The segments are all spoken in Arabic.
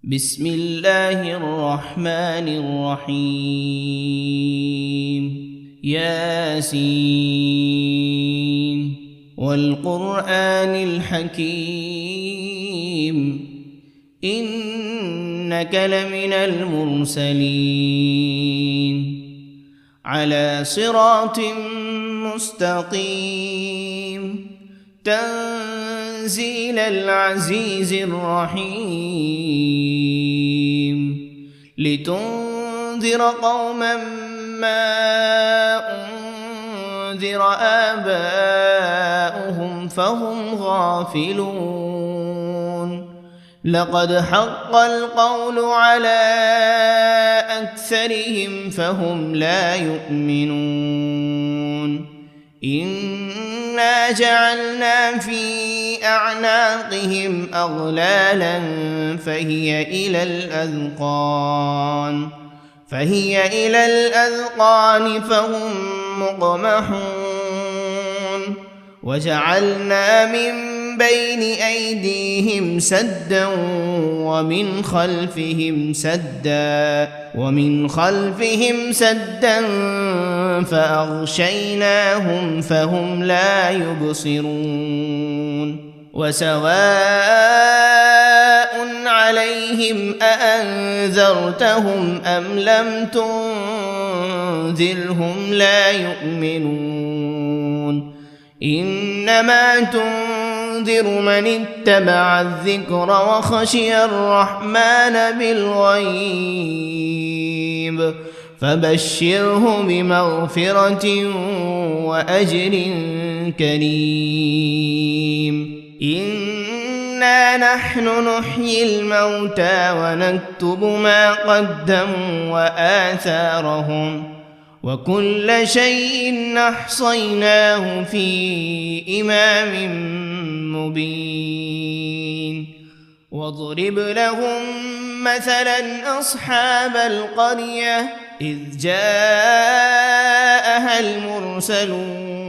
بسم الله الرحمن الرحيم ياسين والقرآن الحكيم إنك لمن المرسلين على صراط مستقيم تنزيل العزيز الرحيم لتنذر قوما ما أنذر آباؤهم فهم غافلون لقد حق القول على أكثرهم فهم لا يؤمنون إنا جعلنا في أعناقهم أغلالا فهي إلى الأذقان فهم مقمحون وجعلنا من بين أيديهم سدا ومن خلفهم سدا فأغشيناهم فهم لا يبصرون وسواء عليهم أأنذرتهم أم لم تنذرهم لا يؤمنون إنما تنذر من اتبع الذكر وخشي الرحمن بالغيب فبشره بمغفرة وأجر كريم إنا نحن نحيي الموتى ونكتب ما قدموا وآثارهم وكل شيء أحصيناه في إمام مبين واضرب لهم مثلا أصحاب القرية إذ جاءها المرسلون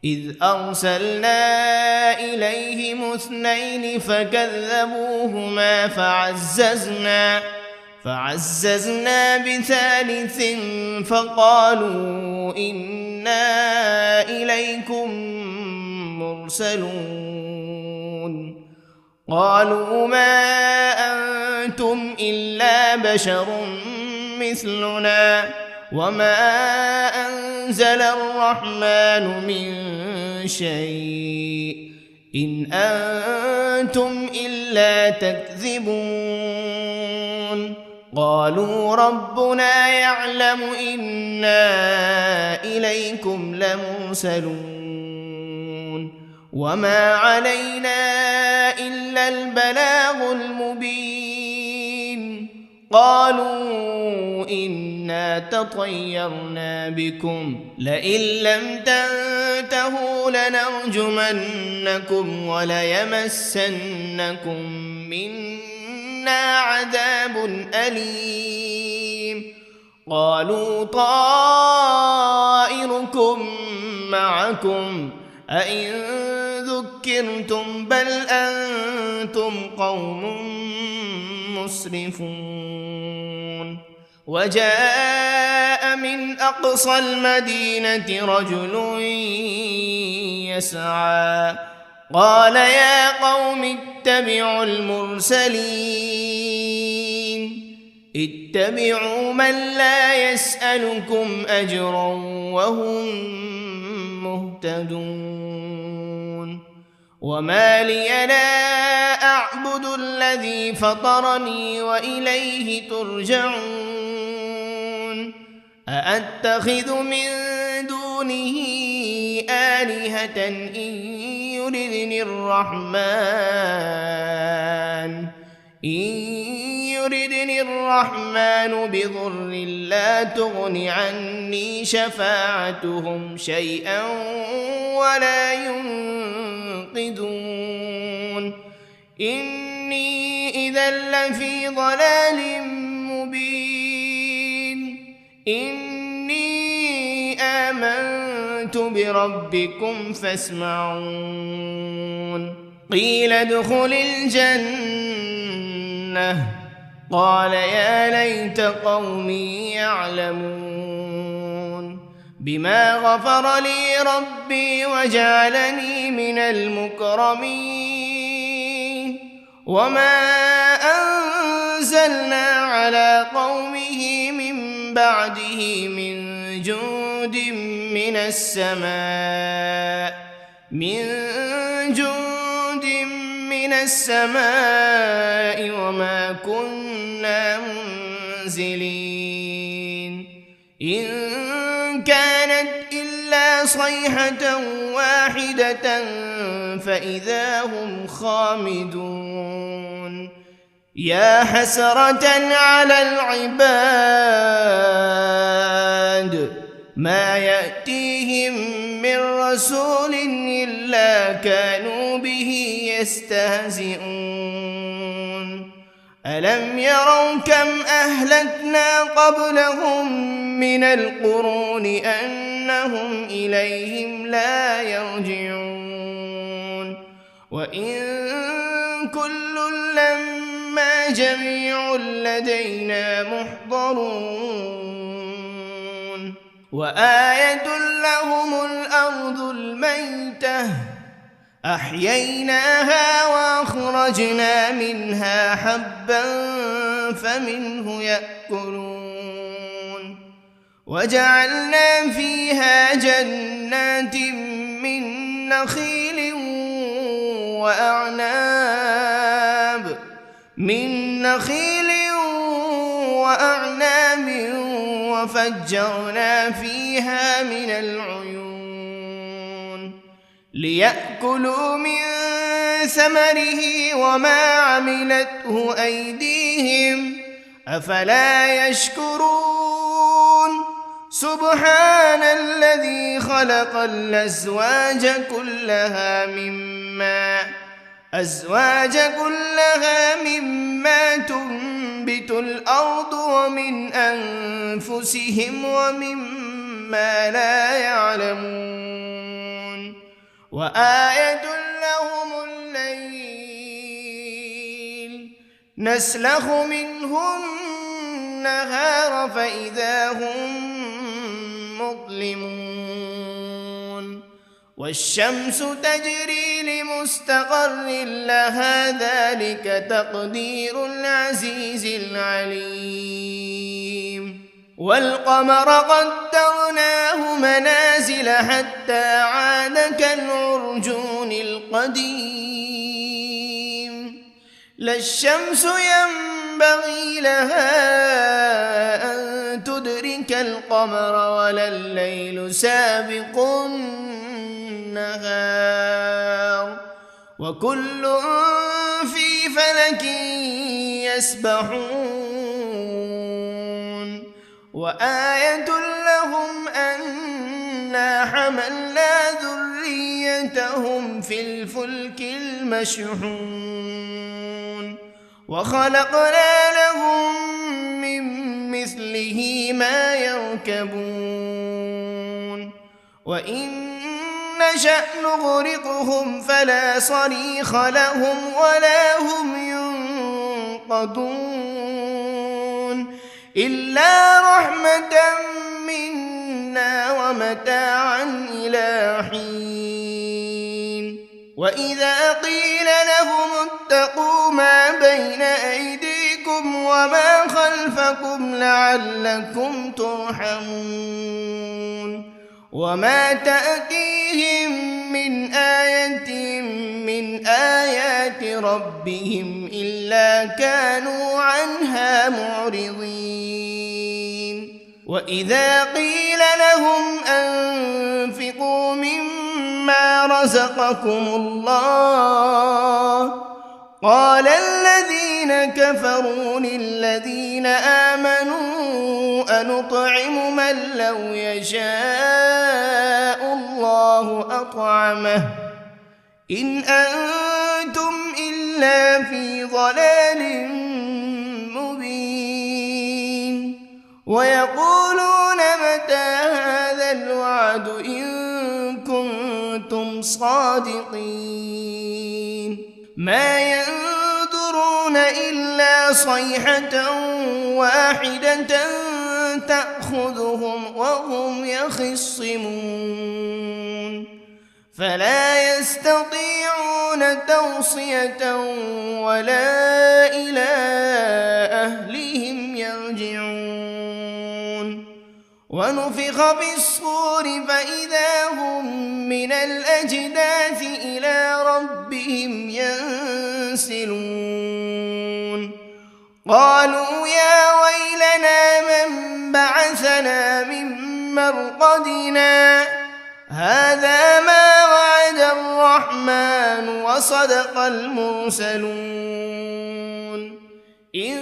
إذ أرسلنا إليهم 2 فكذبوهما فعززنا بثالث فقالوا إنا إليكم مرسلون قالوا ما أنتم إلا بشر مثلنا وما أنزل الرحمن من شيء إن أنتم إلا تكذبون قالوا ربنا يعلم إنا إليكم لمرسلون وما علينا إلا البلاغ المبين قالوا إنا تطيرنا بكم لئن لم تنتهوا لنرجمنكم وليمسنكم منا عذاب أليم قالوا طائركم معكم أئن ذكرتم بل أنتم قوم مسرفون وجاء من أقصى المدينة رجل يسعى قال يا قوم اتبعوا المرسلين اتبعوا من لا يسألكم أجرا وهم مهتدون وما لي لا أعبد الذي فطرني وإليه ترجعون أأتخذ من دونه آلهة إن يردني الرحمن بضر لا تغن عني شفاعتهم شيئا ولا ينقذون إني إذا لفي ضلال مبين إني آمنت بربكم فاسمعون قيل ادخل الجنة لأغوينه قال يا ليت قومي يعلمون بما غفر لي ربي وجعلني من المكرمين وما أنزلنا على قومه من بعده من جند من السماء وما كنا منزلين إن كانت إلا صيحة واحدة فإذا هم خامدون يا حسرة على العباد ما يأتيهم من رسول إلا كانوا به يستهزئون ألم يروا كم أهلكنا قبلهم من القرون أنهم إليهم لا يرجعون وإن كل لما جميع لدينا محضرون وآية لهم الأرض الميتة أحييناها وأخرجنا منها حبا فمنه يأكلون وجعلنا فيها جنات من نخيل وأعناب وفجرنا فيها من العيون ليأكلوا من ثمره وما عملته أيديهم أفلا يشكرون سبحان الذي خلق الأزواج كلها مما تنبت الأرض ومن أنفسهم ومما لا يعلمون وآية لهم الليل نسلخ منه النهار فإذا هم مظلمون والشمس تجري لمستقر لها ذلك تقدير العزيز العليم والقمر قدرناه منازل حتى عاد كالعرجون القديم لا الشمس ينبغي لها أن تدرك القمر ولا الليل سابق النهار وكل في فلك يسبحون وآية لهم أنا حملنا ذريتهم في الفلك المشحون وخلقنا لهم من مثله ما يركبون وإن نشأ نغرقهم فلا صريخ لهم ولا هم ينقذون إلا رحمة منا ومتاعا إلى حين وإذا قيل لهم اتقوا ما بين أيديكم وما خلفكم لعلكم ترحمون وما تأتيهم من آية من آيات ربهم إلا كانوا عنها معرضين وإذا قيل لهم أنفقوا مما رزقكم الله قال الذين كفروا للذين آمنوا أنطعم من لو يشاء الله أطعمه إن أنتم إلا في ضلال مبين ويقولون متى هذا الوعد إن كنتم صادقين ما ينظرون إلا صيحة واحدة تأخذهم وهم يخصمون فلا يستطيعون توصية ولا إلى أهلهم يرجعون ونفخ في الصور فإذا هم من الأجداث إلى ربهم ينسلون قالوا يا ويلنا من بعثنا من مرقدنا هذا ما وعد الرحمن وصدق المرسلون إن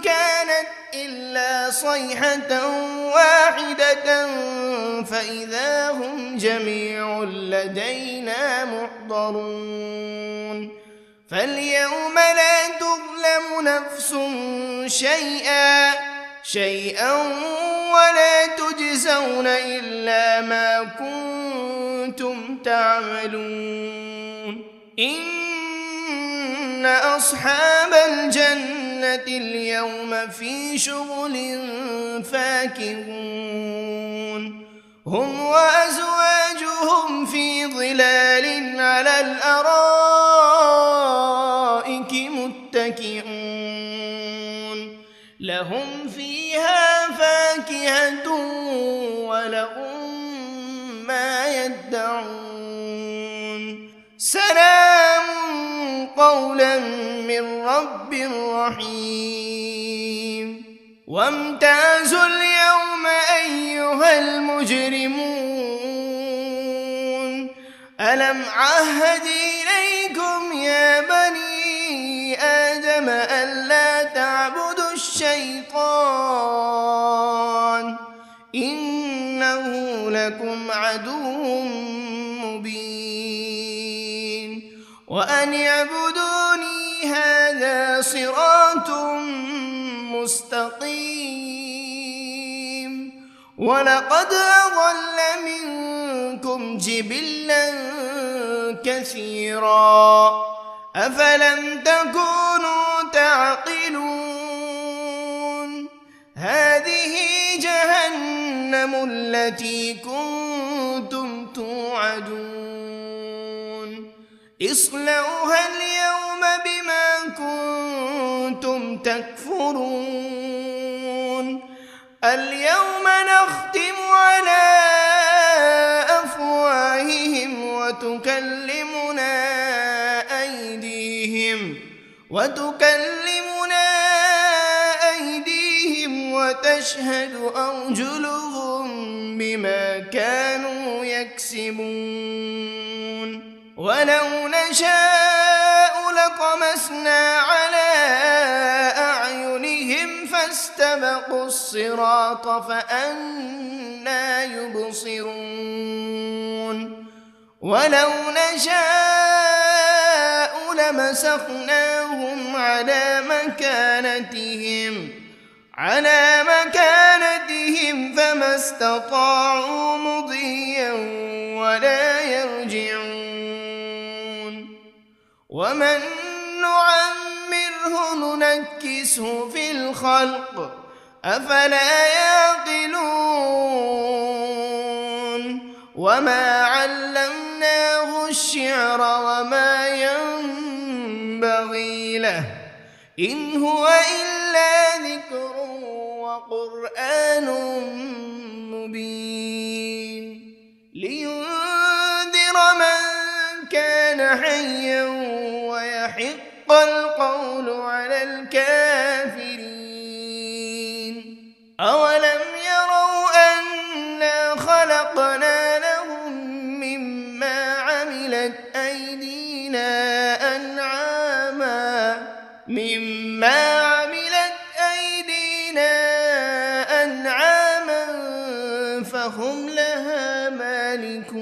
كانت إلا صيحة واحدة فإذا هم جميع لدينا محضرون فاليوم لا تظلم نفس شيئا ولا تجزون إلا ما كنتم تعملون إن أصحاب الجنة اليوم في شغل فاكهون هم وأزواجهم في ظلال على الأرائك متكئون لهم فيها فاكهة ولهم ما يدعون سلام قولا من رب رحيم وامتازوا اليوم أيها المجرمون ألم عهد إليكم يا بني آدم ألا تعبدوا الشيطان إنه لكم عدو مبين وأن اعبدوني هذا صراط مستقيم ولقد أضل منكم جبلا كثيرا أفلم تكونوا تعقلون هذه جهنم التي كنتم توعدون اصلوها اليوم بما كنتم تكفرون اليوم نختم على أفواههم وتكلمنا أيديهم وتشهد أرجلهم بما كانوا يكسبون ولو نشاء لطمسنا على أعينهم فاستبقوا الصراط فأنى يبصرون ولو نشاء لمسخناهم على مكانتهم فما استطاعوا مضيا ولا يرجعون ومن نعمره ننكسه في الخلق أفلا يعقلون وما علمناه الشعر وما ينبغي له إن هو إلا ذكر وقرآن مبين لينذر من كان حيا ويحق القول على الكافرين أولم يروا أنا خلقنا لهم مما عملت أيدينا أنعاما فهم لها مالكون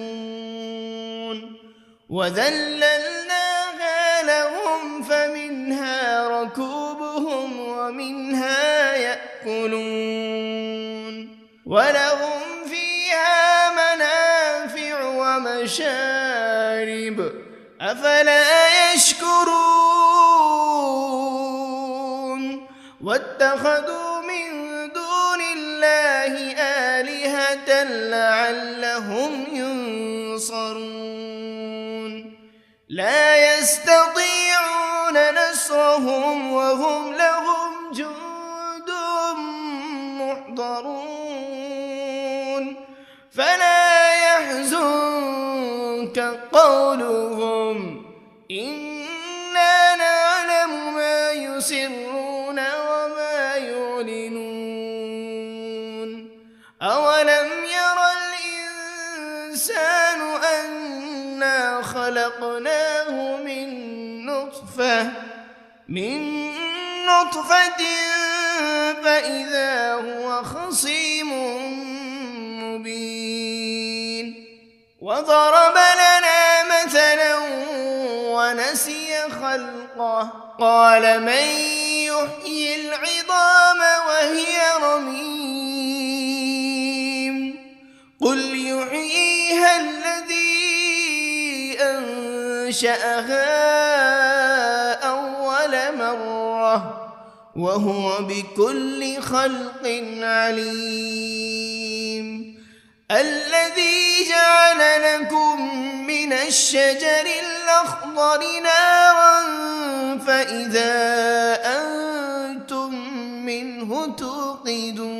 وذللناها لهم فمنها ركوبهم ومنها يأكلون ولهم فيها منافع ومشارب أفلا يشكرون واتخذوا من دون الله آلهة لعلهم ينصرون لا يستطيعون نصرهم وهم لهم جند محضرون فلا يحزنك قولهم إنا نعلم ما يسرون وما يعلنون أولم ير الإنسان أنا خلقناه من نطفة فإذا هو خصيم مبين وضرب لنا مثلا ونسي خلقه قال من يحيي العظام وهي رميم قل يحييها الذي أنشأها أول مرة وهو بكل خلق عليم الذي جعل لكم من الشجر الأخضر نارا فإذا أنتم منه توقدون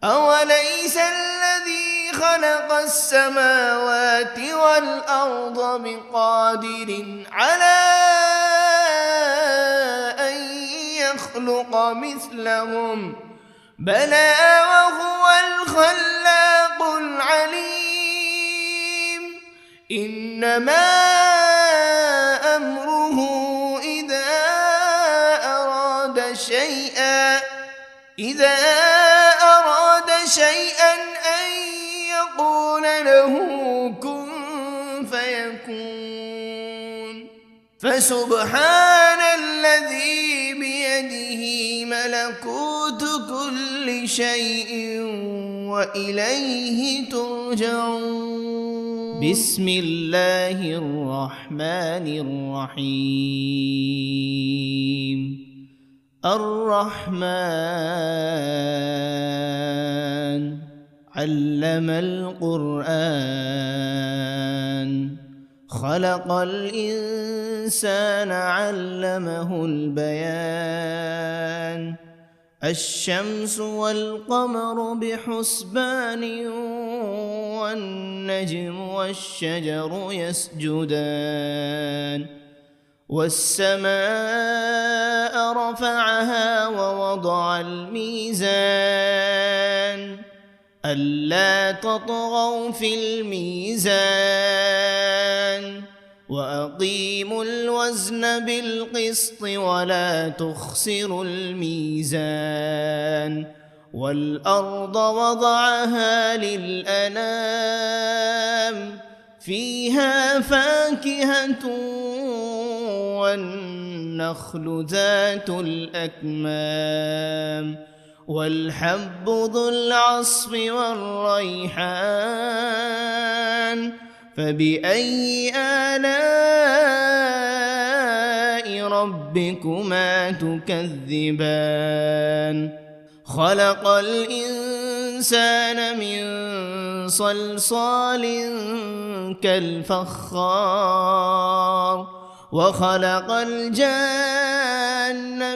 أوليس الذي خلق السماوات والأرض بقادر على أن يخلق مثلهم بلى وهو الخلاق العليم إنما أمره إذا أراد شيئا أن يقول له كن فيكون فسبحان الذي بيده ملكوت كل شيء وإليه ترجعون بسم الله الرحمن الرحيم الرحمن علم القرآن خلق الإنسان علمه البيان الشمس والقمر بحسبان والنجم والشجر يسجدان والسماء رفعها ووضع الميزان ألا تطغوا في الميزان وأقيموا الوزن بالقسط ولا تخسروا الميزان والأرض وضعها للأنام فيها فاكهة والنخل ذات الأكمام والحب ذو العصف والريحان فبأي آلاء ربكما تكذبان خلق الإنسان من صلصال كالفخار وخلق الجان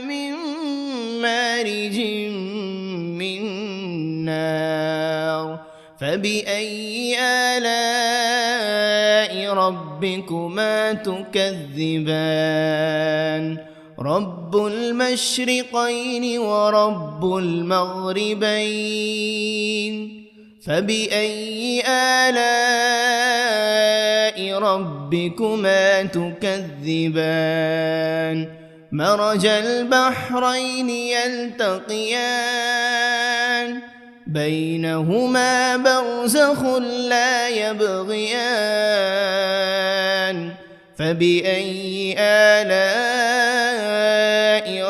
من مارج من نار فبأي آلاء ربكما تكذبان رب المشرقين ورب المغربين فبأي آلاء ربكما تكذبان مرج البحرين يلتقيان بينهما برزخ لا يبغيان فبأي آلاء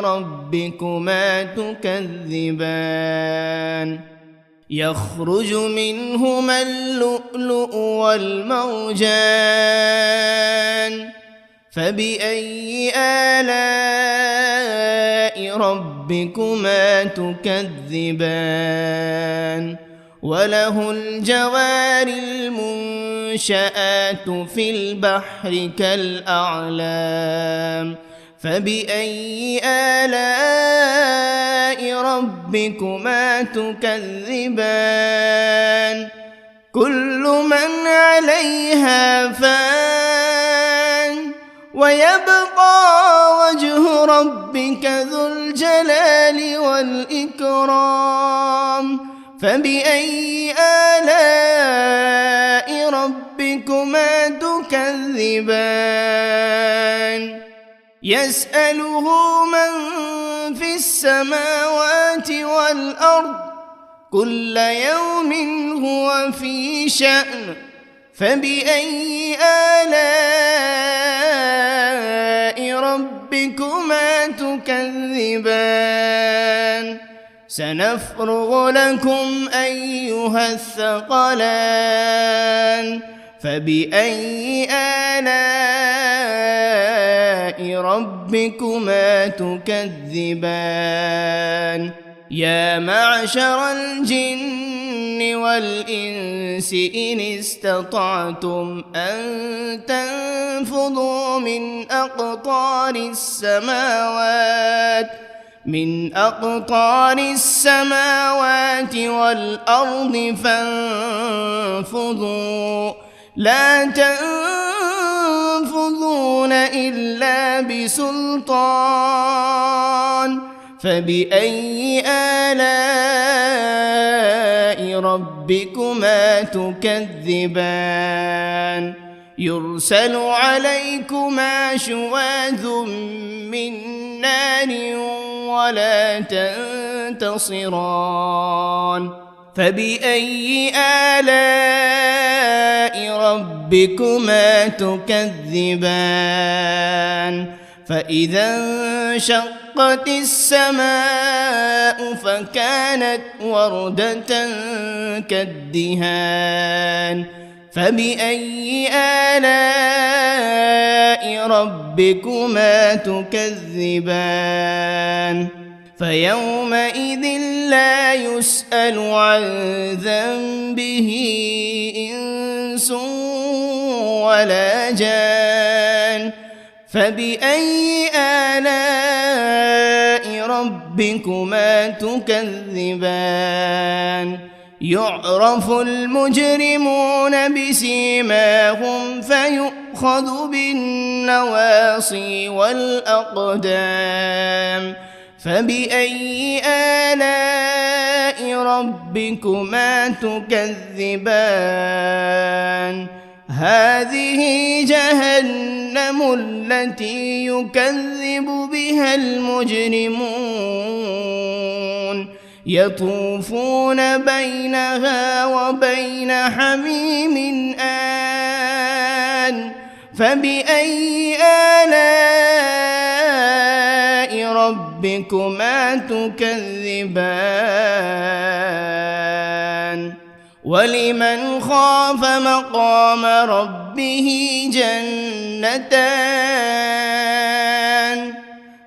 ربكما تكذبان يخرج منهما اللؤلؤ والمرجان فبأي آلاء ربكما تكذبان وله الجوار المنشآت في البحر كالأعلام فبأي آلاء ربكما تكذبان كل من عليها فان ويبقى وجه ربك ذو الجلال والإكرام فبأي آلاء ربكما تكذبان يسأله من في السماوات والأرض كل يوم هو في شأن فبأي آلاء ربكما تكذبان سنفرغ لكم أيها الثقلان فبأي آلاء ربكما تكذبان يا معشر الجن والإنس إن استطعتم أن تنفذوا من أقطار السماوات والأرض فانفذوا لا تنفذون إلا بسلطان فبأي آلاء ربكما تكذبان يرسل عليكما شواذ من نار ولا تنتصران فبأي آلاء ربكما تكذبان فإذا انشقت السماء فكانت وردة كالدهان فبأي آلاء ربكما تكذبان فيومئذ لا يسأل عن ذنبه إنس ولا جان فبأي آلاء ربكما تكذبان يعرف المجرمون بسيماهم فيؤخذ بالنواصي والأقدام فبأي آلاء ربكما تكذبان هذه جهنم التي يكذب بها المجرمون يطوفون بينها وبين حميم آن فبأي آلاء ربكما تكذبان ولمن خاف مقام ربه جنتان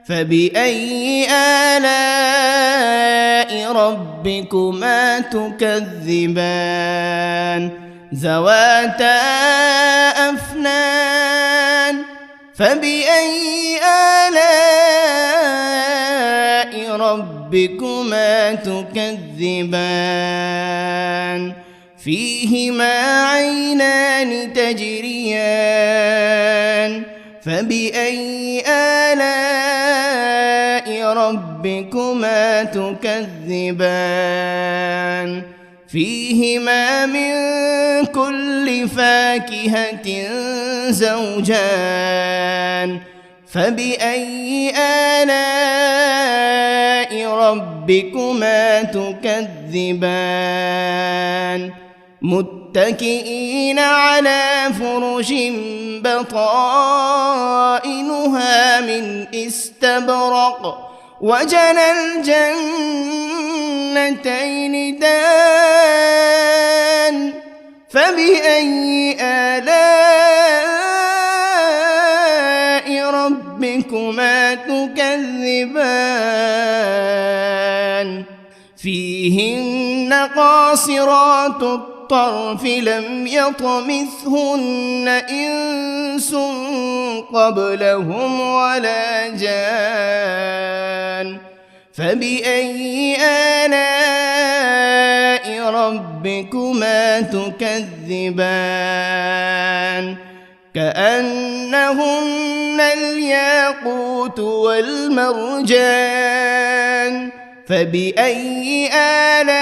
فبأي آلاء ربكما تكذبان ذواتا أفنان فبأي آلاء ربكما تكذبان فيهما عينان تجريان فبأي آلاء ربكما تكذبان فيهما من كل فاكهة زوجان فبأي آلاء ربكما تكذبان متكئين على فرش بطائنها من استبرق وجنى الجنتين دان فبأي آلاء ربكما ربكما تكذبان فيهن قاصرات الطرف لم يطمثهن إنس قبلهم ولا جان فبأي آلاء ربكما تكذبان كأنهن الياقوت والمرجان فبأي آلاء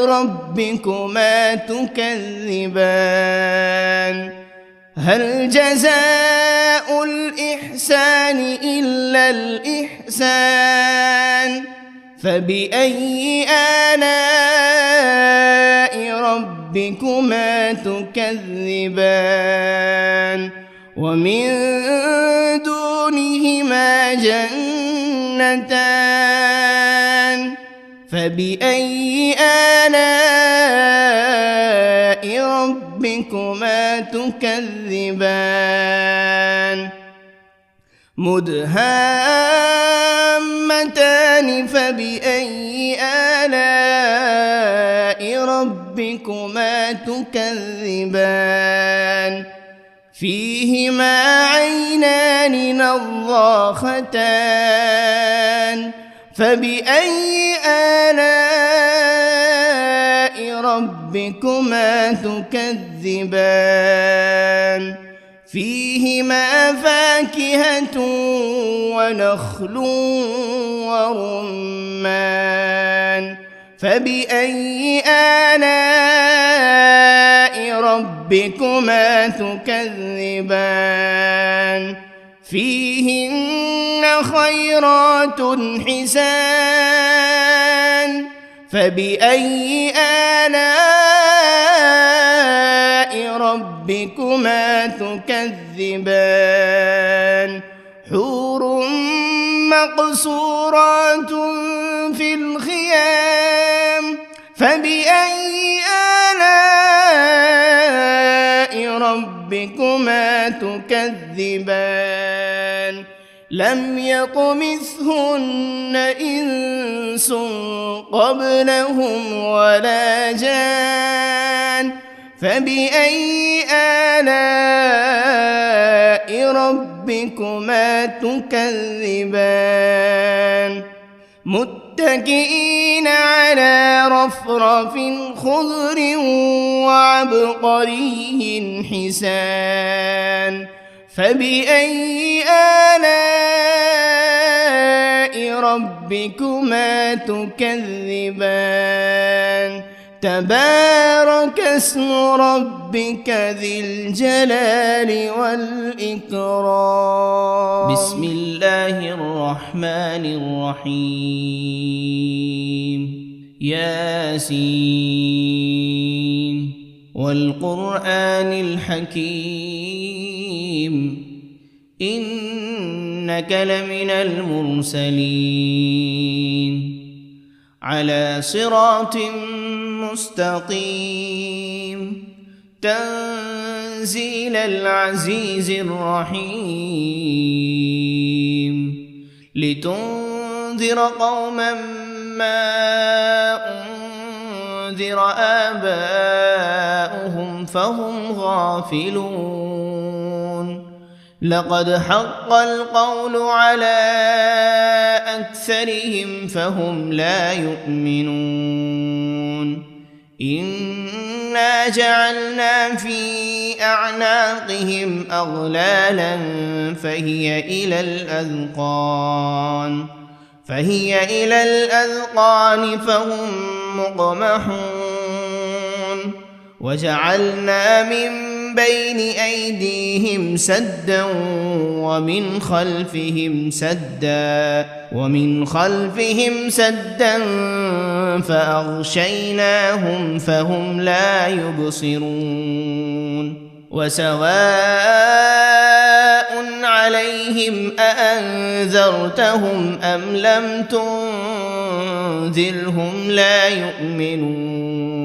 ربكما تكذبان هل جزاء الإحسان إلا الإحسان فبأي آلاء ربكما تكذبان ومن دونهما جنتان فبأي آلاء ربكما تكذبان مدهامتان فبأي آلاء ربكما تكذبان فيهما عينان نضاختان فبأي آلاء ربكما تكذبان فيهما فاكهة ونخل ورمان فبأي آلاء ربكما تكذبان فيهن خيرات حسان فبأي آلاء ربكما تكذبان حور مقصورات في الخيام فبأي آلاء ربكما تكذبان لم يطمثهن إنس قبلهم ولا جان فبأي آلاء ربكما تكذبان متكئين على رفرف خضر وعبقري حسان فبأي آلاء ربكما تكذبان تبارك اسم ربك ذي الجلال والإكرام بسم الله الرحمن الرحيم ياسين والقرآن الحكيم إنك لمن المرسلين على صراط مستقيم تنزيل العزيز الرحيم لتنذر قوما ما أنذر آباؤهم فهم غافلون لقد حق القول على أكثرهم فهم لا يؤمنون إنا جعلنا في أعناقهم أغلالا فهي إلى الأذقان فهم مقمحون وجعلنا من بين أيديهم سدا ومن خلفهم سدا فأغشيناهم فهم لا يبصرون وسواء عليهم أأنذرتهم أم لم تنذرهم لا يؤمنون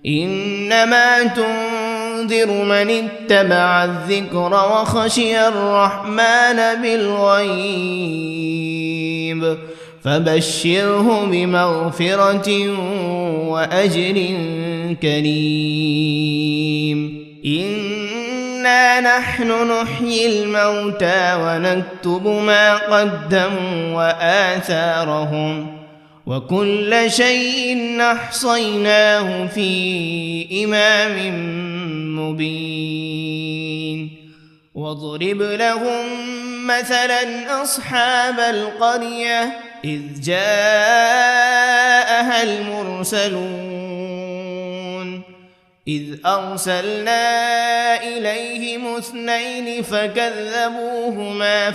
إنما تنذر تنذر من اتبع الذكر وخشي الرحمن بالغيب فبشره بمغفرة وأجر كريم إنا نحن نحيي الموتى ونكتب ما قدموا وآثارهم وكل شيء أحصيناه في إمام مبين واضرب لهم مثلا أصحاب القرية إذ جاءها المرسلون إذ أرسلنا إليهم 2 فكذبوهما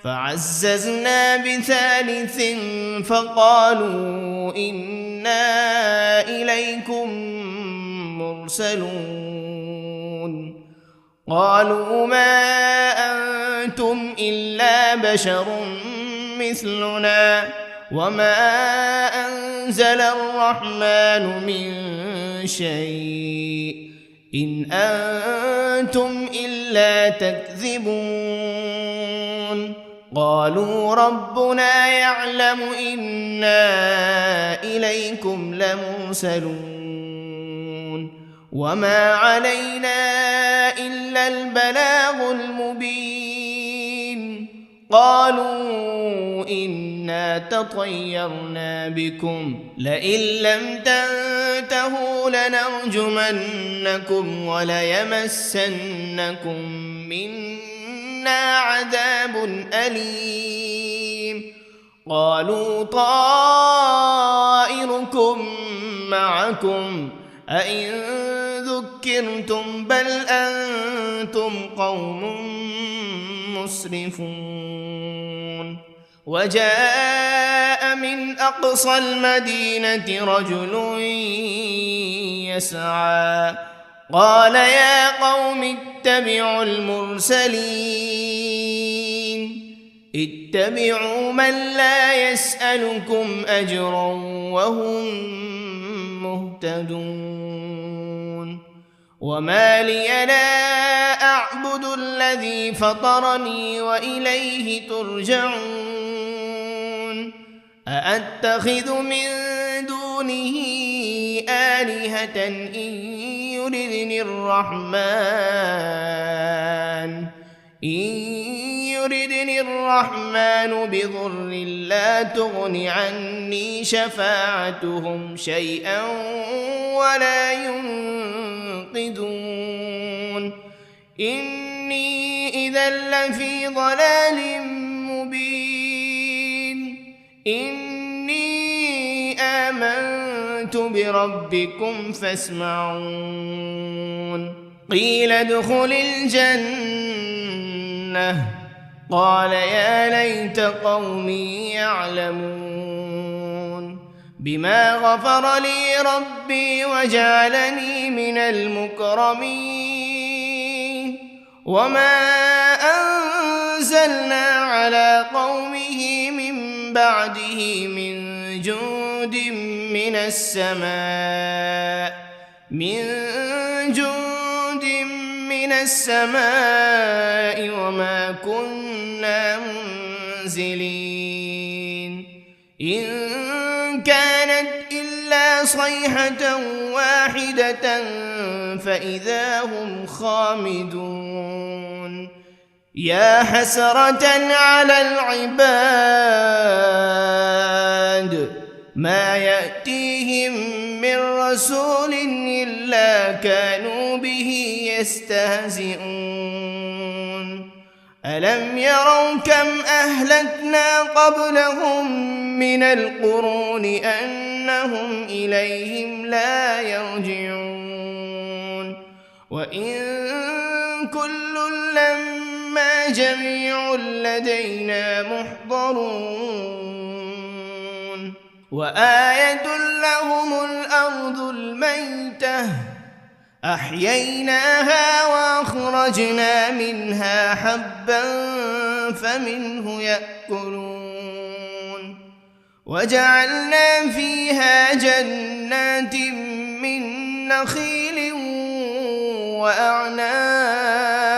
فعززنا ب3 فقالوا إنا إليكم مرسلون قالوا ما أنتم إلا بشر مثلنا وما أنزل الرحمن من شيء إن أنتم إلا تكذبون قالوا ربنا يعلم إنا إليكم لمرسلون وما علينا إلا البلاغ المبين قالوا إنا تطيرنا بكم لئن لم تنتهوا لنرجمنكم وليمسنكم منا عذاب أليم قالوا طائركم معكم أئن ذكرتم بل أنتم قوم مسرفون وجاء من أقصى المدينة رجل يسعى قال يا قوم اتبعوا المرسلين اتبعوا من لا يسألكم أجرا وهم مهتدون وما لي لا أعبد الذي فطرني وإليه ترجعون أأتخذ من دونه آلهة إن يردني الرحمن بضر لا تغن عني شفاعتهم شيئا ولا ينقذون إني إذا لفي ضلال مبين إني آمنت بربكم فاسمعون قيل ادخل الجنة قال يا ليت قومي يعلمون بما غفر لي ربي وجعلني من المكرمين وما أنزلنا على قومه من بعده من جند من السماء وما كنا منزلين إن كانت إلا صيحة واحدة فإذا هم خامدون يا حسرة على العباد ما يأتيهم من رسول إلا كانوا به يستهزئون ألم يروا كم أهلكنا قبلهم من القرون أنهم إليهم لا يرجعون وإن كل لما جميع لدينا محضرون وآية لهم الأرض الميتة أحييناها وأخرجنا منها حبا فمنه يأكلون وجعلنا فيها جنات من نخيل وأعناب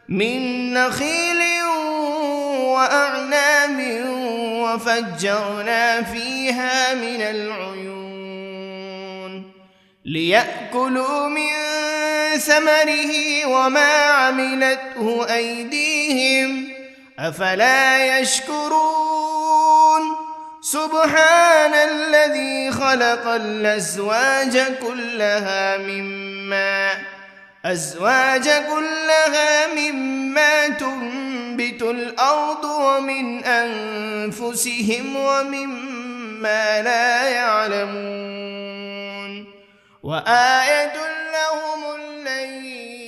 من نخيل وأعناب وفجرنا فيها من العيون ليأكلوا من ثمره وما عملته أيديهم أفلا يشكرون سبحان الذي خلق الأزواج كلها مما تنبت الأرض ومن أنفسهم ومما لا يعلمون وآية لهم الليل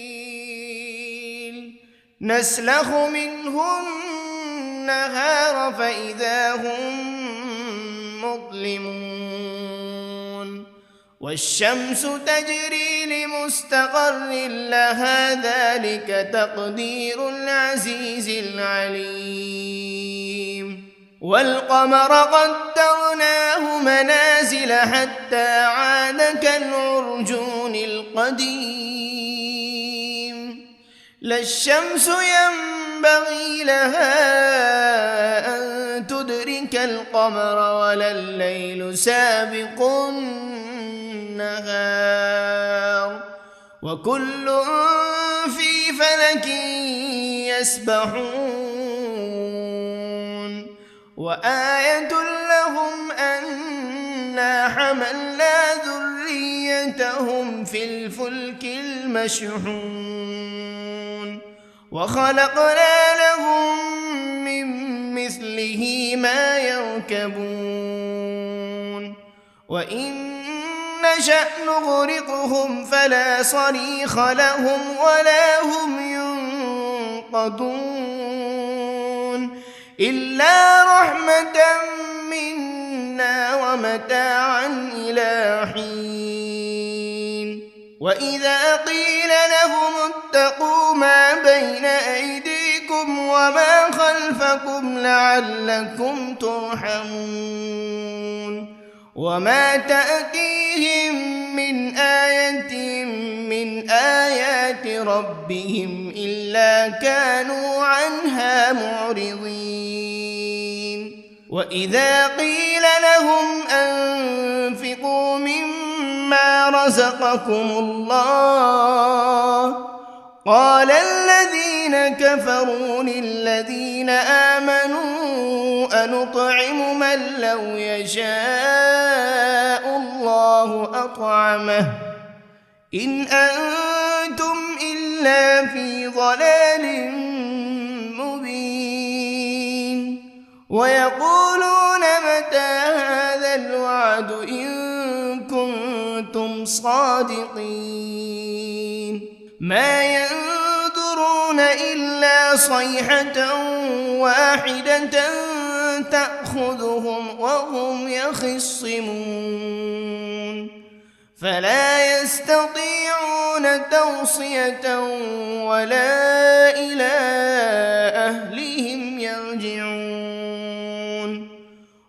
نسلخ منه النهار فإذا هم مظلمون والشمس تجري لمستقر لها ذلك تقدير العزيز العليم والقمر قدرناه منازل حتى عاد كالعرجون القديم لا الشمس ينبغي لها أن تدرك القمر ولا الليل سابق النهار وكل في فلك يسبحون وآية لهم أنا حملنا ذريتهم في الفلك المشحون وخلقنا لهم من مثله ما يركبون وإن نشأ نغرقهم فلا صريخ لهم ولا هم ينقذون إلا رحمة منا ومتاعا إلى حين وإذا قيل لهم اتقوا ما بين أيديكم وما خلفكم لعلكم ترحمون وما تأتيهم من آية من آيات ربهم إلا كانوا عنها معرضين وإذا قيل لهم أنفقوا مما رزقكم الله قال الذين كفروا للذين آمنوا أنطعم من لو يشاء الله أطعمه إن أنتم إلا في ضلال مبين ويقولون متى هذا الوعد إن كنتم صادقين ما ينظرون إلا صيحة واحدة تأخذهم وهم يخصمون فلا يستطيعون توصية ولا إلى أهلهم يرجعون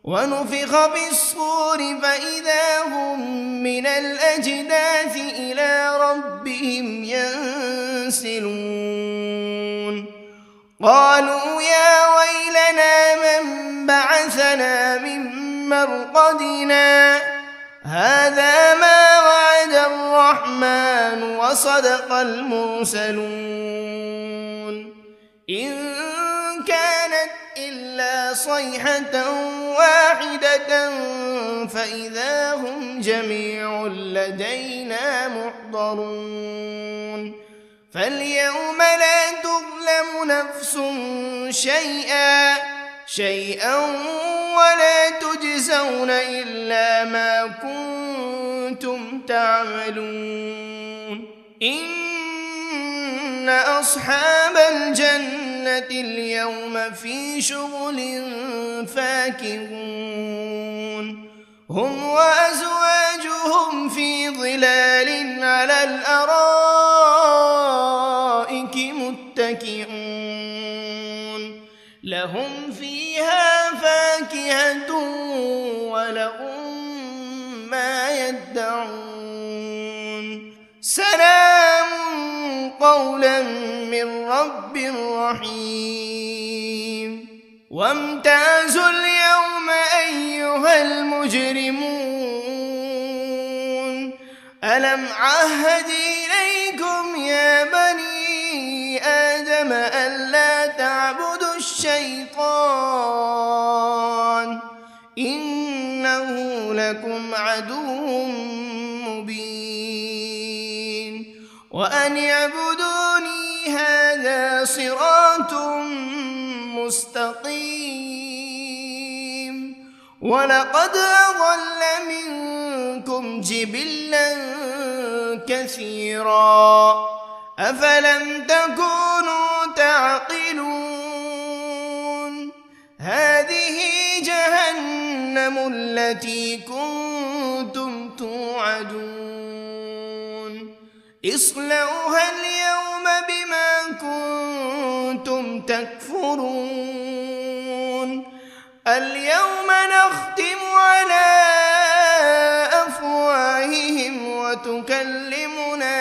ونفخ بالصور فإذا هم من الأجداث إلى ربهم ينسلون قالوا يا ويلنا من بعثنا من مرقدنا هذا ما وعد الرحمن وصدق المرسلون إن كانت إلا صيحة واحدة فإذا هم جميع لدينا محضرون فاليوم لا تظلم نفس شيئا ولا تجزون إلا ما كنتم تعملون إن أصحاب الجنة اليوم في شغل فاكهون هم وأزواجهم في ظلال على الأرائك متكئون لهم فيها فاكهة ولهم ما يدعون سلام قولا من رب رحيم وامتازوا اليوم أيها المجرمون ألم عهد إليكم يا بني آدم ألا تعبدوا الشيطان إنه لكم عدو مبين وأن اعبدوني هذا صراط مستقيم ولقد أضل منكم جبلا كثيرا أفلم تكونوا تعقلون هذه جهنم التي كنتم توعدون اصلوها اليوم بما كنتم تكفرون اليوم نختم على أفواههم وتكلمنا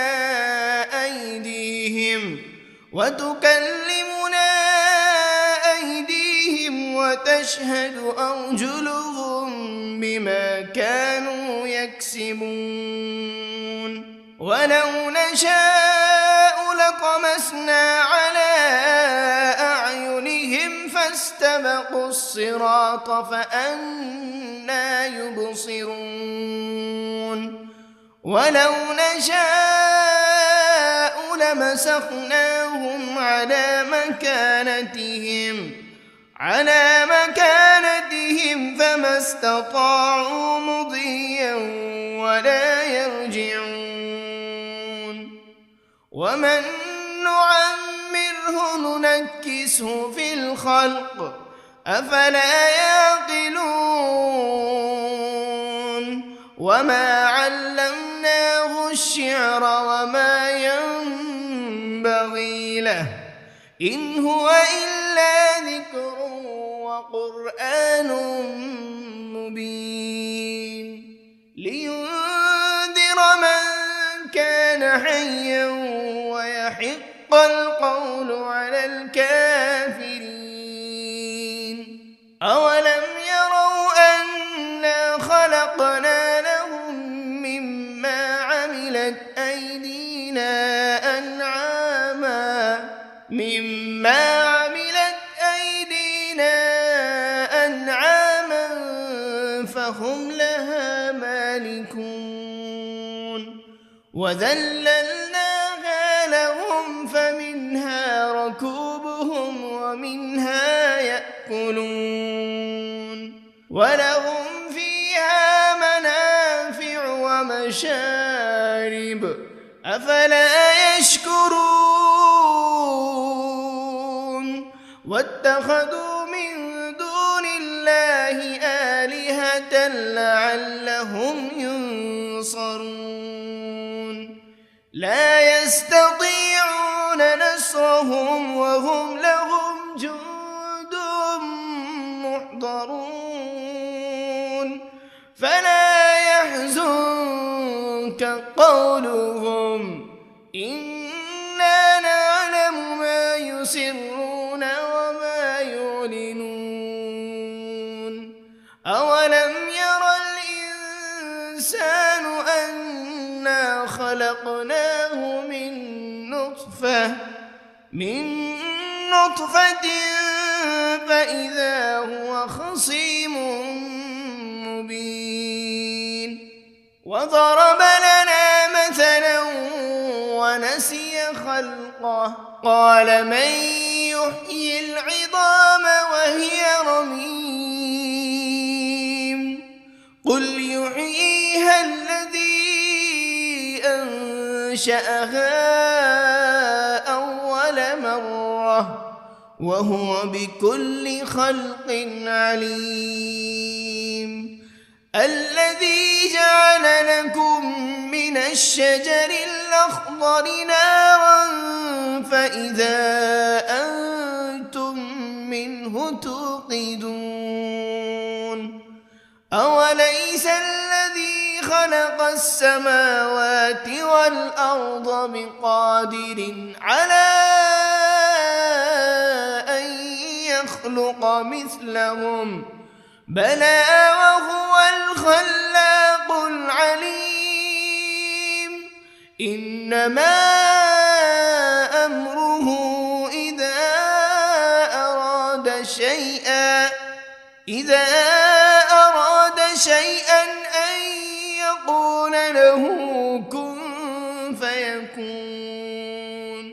أيديهم وتشهد أرجلهم بما كانوا يكسبون ولو نشاء لطمسنا على أعينهم فاستبقوا الصراط فأنى يبصرون ولو نشاء لمسخناهم على مكانتهم فما استطاعوا مضيا ولا يرجعون ومن نعمره ننكسه في الخلق أفلا يعقلون وما علمناه الشعر وما ينبغي له إن هو إلا ذكر وقرآن مبين لينذر من كان حيا ويحق القول على الكافرين أولم يروا أنا خلقنا لهم مما عملت أيدينا أنعاما فهم لها مالكون وذللناها لهم فمنها ركوبهم ومنها يأكلون ولهم فيها منافع ومشارب أفلا يشكرون واتخذوا من دون الله آلهة لعلهم ينصرون لا يستطيعون نصرهم وهم لهم جند محضرون فلا يحزنك قولهم إنا نعلم ما يسرون وما يعلنون أولم ير الإنسان أنا خلقناه من نطفة فإذا هو خصيم مبين وضرب لنا مثلا ونسي خلقه قال من يحيي العظام وهي رميم قل يحييها الذي أنشأها أول مرة وهو بكل خلق عليم الذي جعل لكم من الشجر الأخضر نارا فإذا أنتم منه توقدون أوليس الذي خلق خلق السماوات والأرض بقادر على أن يخلق مثلهم بلى وهو الخلاق العليم إنما أمره إذا أراد شيئا أن يقول له كن فيكون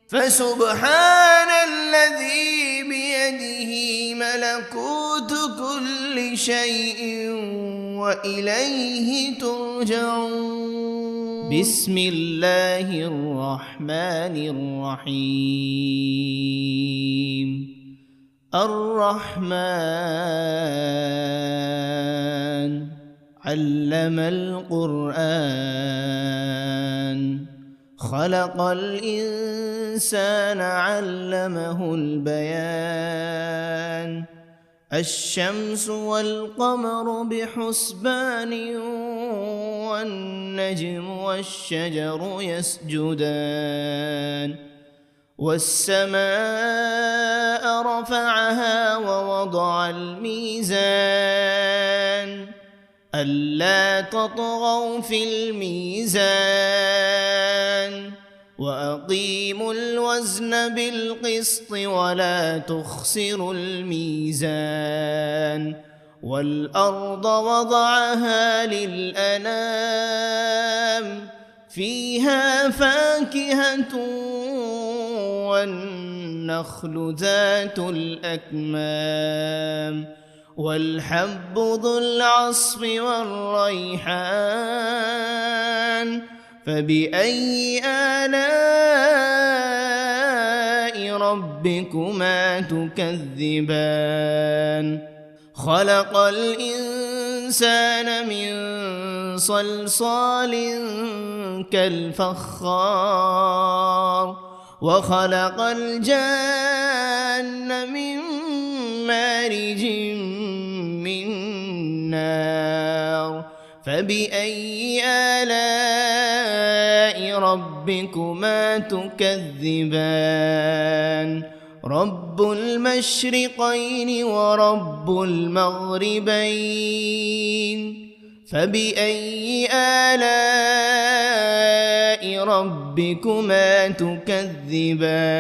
فسبحان الذي بيده ملكوت كل شيء وإليه ترجعون بسم الله الرحمن الرحيم الرحمن علم القرآن خلق الإنسان علمه البيان الشمس والقمر بحسبان والنجم والشجر يسجدان والسماء رفعها ووضع الميزان ألا تطغوا في الميزان وأقيموا الوزن بالقسط ولا تخسروا الميزان والأرض وضعها للأنام فيها فاكهة والنخل ذات الأكمام والحب ذو العصف والريحان فبأي آلاء ربكما تكذبان خلق الإنسان من صلصال كالفخار وخلق الجان من مارج من نار فبأي آلاء ربكما تكذبان رب المشرقين ورب المغربين فبأي آلاء ربكما تكذبان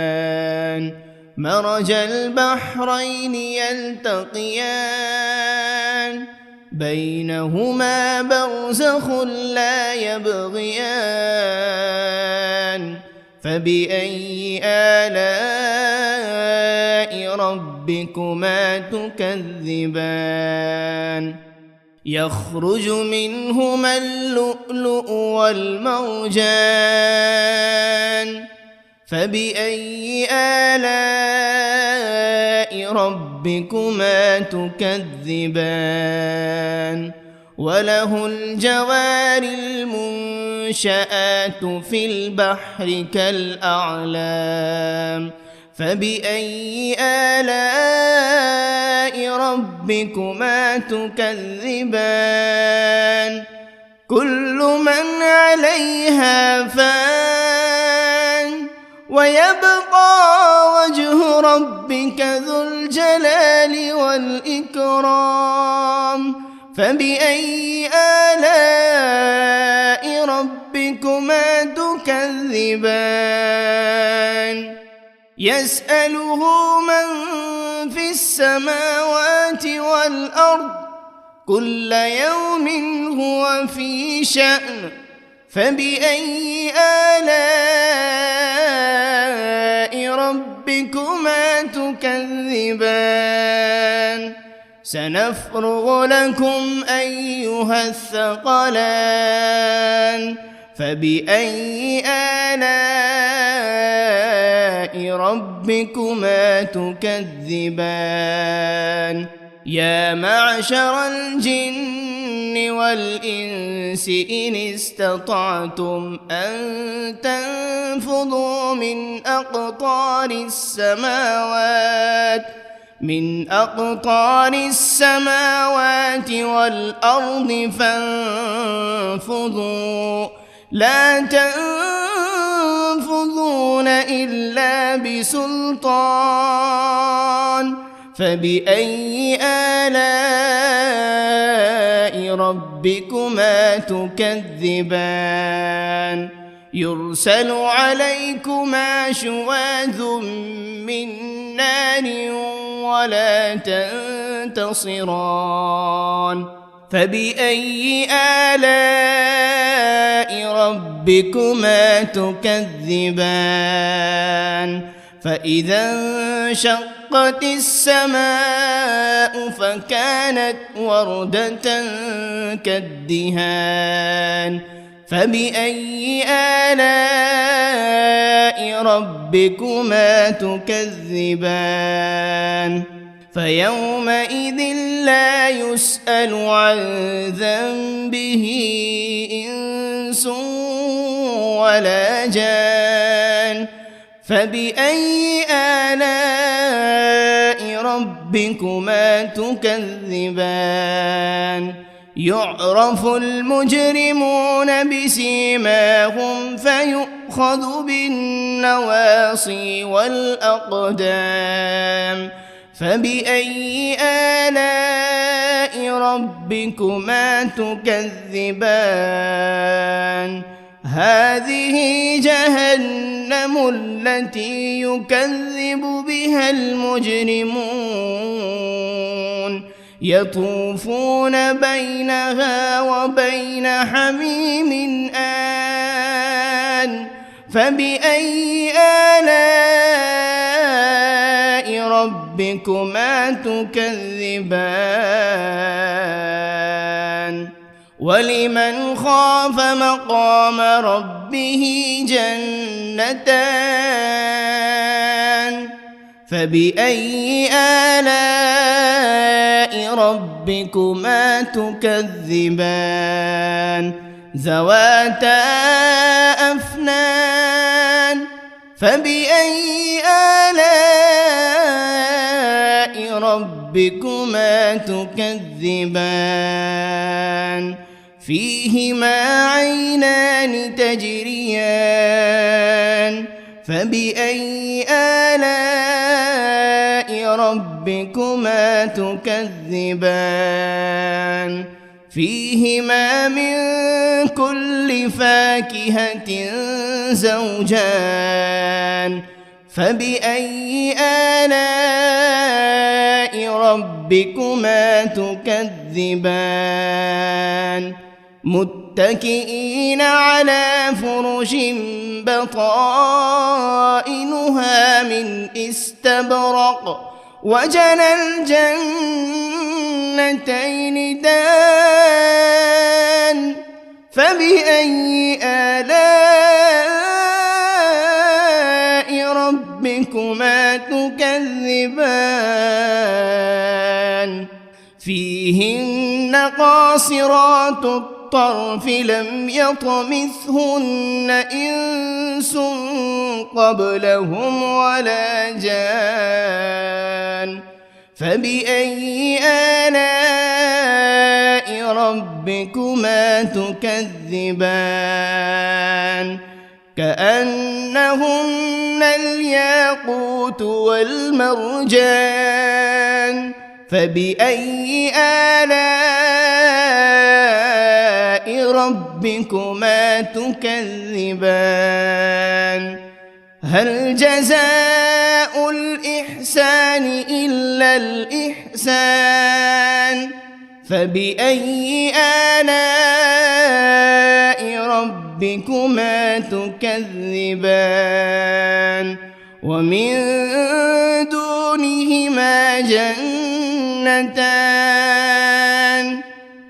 مرج البحرين يلتقيان بينهما برزخ لا يبغيان فبأي آلاء ربكما تكذبان يخرج منهما اللؤلؤ والمرجان فبأي آلاء ربكما تكذبان وله الجوار المنشآت في البحر كالأعلام فبأي آلاء ربكما تكذبان كل من عليها فان ويبقى وجه ربك ذو الجلال والإكرام فبأي آلاء ربكما تكذبان يسأله من في السماوات والأرض كل يوم هو في شأن فبأي آلاء ربكما تكذبان سنفرغ لكم أيها الثقلان فبأي آلاء ربكما تكذبان يا معشر الجن والإنس إن استطعتم أن تنفذوا من أقطار السماوات من أقطار السماوات والأرض فانفضوا لا تنفذون إلا بسلطان فبأي آلاء ربكما تكذبان يرسل عليكما شواذ من نار ولا تنتصران فبأي آلاء ربكما تكذبان فإذا انشقت السماء فكانت وردة كالدهان فبأي آلاء ربكما تكذبان فيومئذ لا يسأل عن ذنبه إنس ولا جان فبأي آلاء ربكما تكذبان يعرف المجرمون بسيماهم فيؤخذ بالنواصي والأقدام فبأي آلاء ربكما تكذبان هذه جهنم التي يكذب بها المجرمون يطوفون بينها وبين حميم آن فبأي آلاء ربكما تكذبان ولمن خاف مقام ربه جنتان فبأي آلاء ربكما تكذبان ذواتا أفنان فبأي آلاء ربكما تكذبان فيهما عينان تجريان فبأي آلاء ربكما تكذبان فيهما من كل فاكهة زوجان فبأي آلاء ربكما تكذبان متكئين على فرش بطائنها من استبرق وجنى الجنتين دان فبأي آلاء ربكما تكذبان فيهن قاصرات الطرف لم يطمثهن إنس قبلهم ولا جان فبأي آلاء ربكما تكذبان كأنهن الياقوت والمرجان فبأي آلاء ربكما تكذبان هل جزاء الإحسان إلا الإحسان فبأي آلاء ربكما تكذبان ومن دونهما جنتان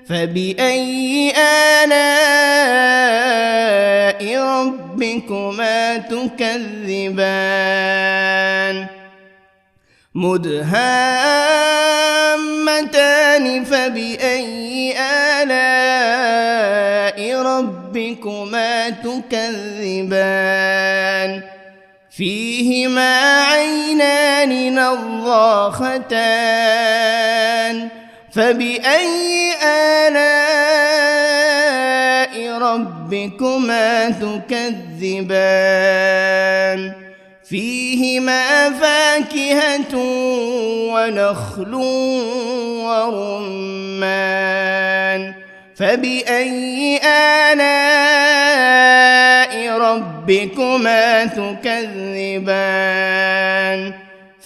فبأي آلاء ربكما تكذبان مدهامتان فبأي آلاء ربكما تكذبان فيهما عينان الميزان نضاختان فبأي آلاء ربكما تكذبان فيهما فاكهة ونخل ورمان فبأي آلاء ربكما تكذبان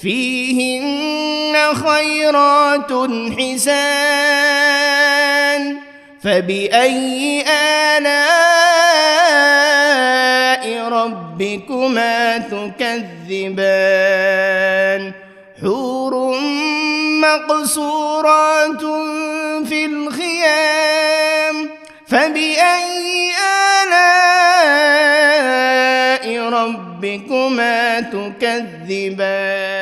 فيهن خيرات حسان فبأي آلاء ربكما تكذبان حور مقصورات في الخيام فبأي آلاء ربكما تكذبان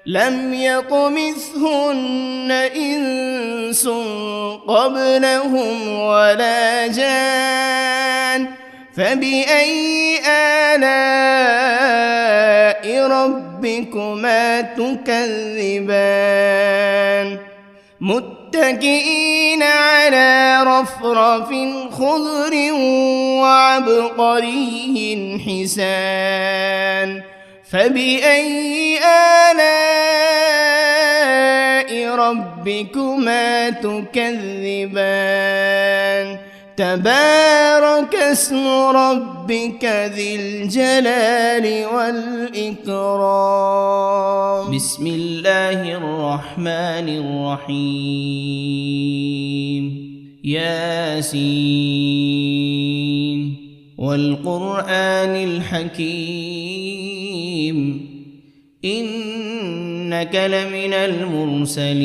لم يطمثهن إنس قبلهم ولا جان فبأي آلاء ربكما تكذبان متكئين على رفرف خضر وعبقري حسان فبأي آلاء ربكما تكذبان تبارك اسم ربك ذي الجلال والإكرام بسم الله الرحمن الرحيم ياسين والقرآن الحكيم إنك لمن المرسلين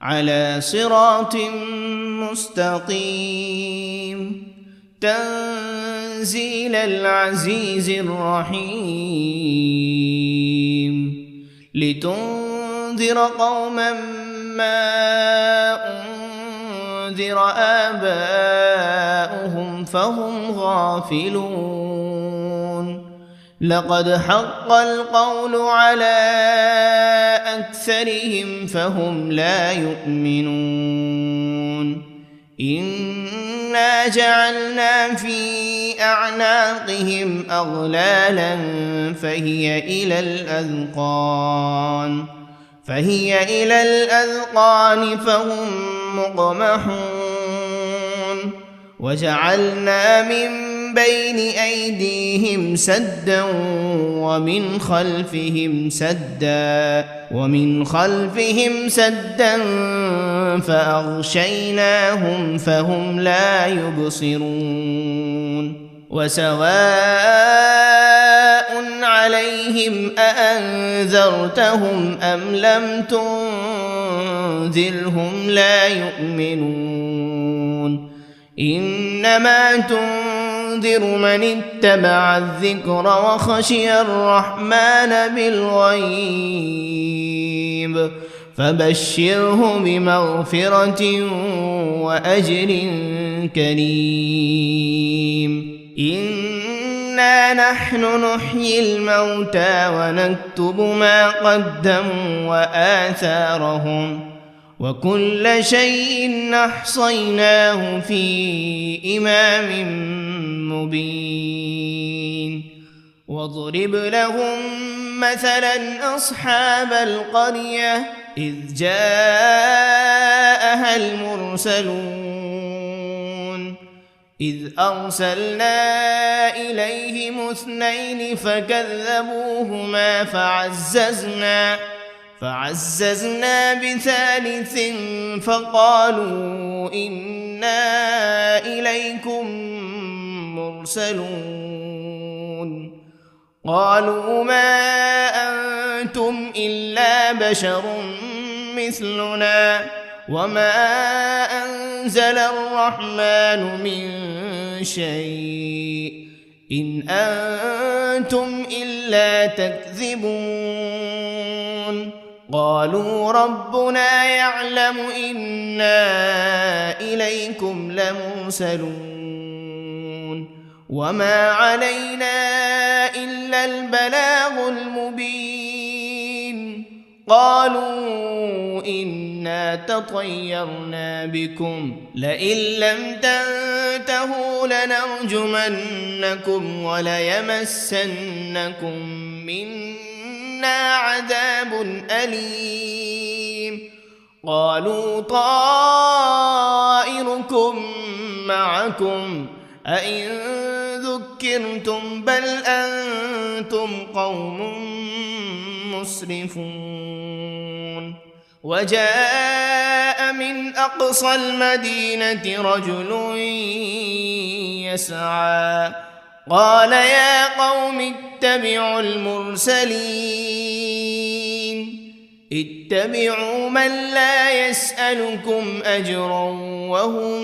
على صراط مستقيم تنزيل العزيز الرحيم لتنذر قوما ما أنذر آباؤهم فهم غافلون لقد حق القول على أكثرهم فهم لا يؤمنون إنا جعلنا في أعناقهم أغلالا فهي إلى الأذقان فهم مقمحون وجعلنا من بين أيديهم سدا ومن خلفهم سدا فأغشيناهم فهم لا يبصرون وسواء عليهم أأنذرتهم أم لم تنذرهم لا يؤمنون إنما تنذر من اتبع الذكر وخشي الرحمن بالغيب فبشره بمغفرة وأجر كريم إنا نحن نحيي الموتى ونكتب ما قدموا وآثارهم وكل شيء أحصيناه في إمام مبين واضرب لهم مثلا أصحاب القرية إذ جاءها المرسلون إذ أرسلنا إليهم 2 فكذبوهما فعززنا ب3 فقالوا إنا إليكم مرسلون قالوا ما أنتم إلا بشر مثلنا وما أنزل الرحمن من شيء إن أنتم إلا تكذبون قالوا ربنا يعلم إنا إليكم لمرسلون وما علينا إلا البلاغ المبين قالوا إنا تطيرنا بكم لئن لم تنتهوا لنرجمنكم وليمسنكم منا عذاب أليم قالوا طائركم معكم أئن ذكرتم بل أنتم قوم مسرفون وجاء من أقصى المدينة رجل يسعى قال يا قوم اتبعوا المرسلين اتبعوا من لا يسألكم أجرا وهم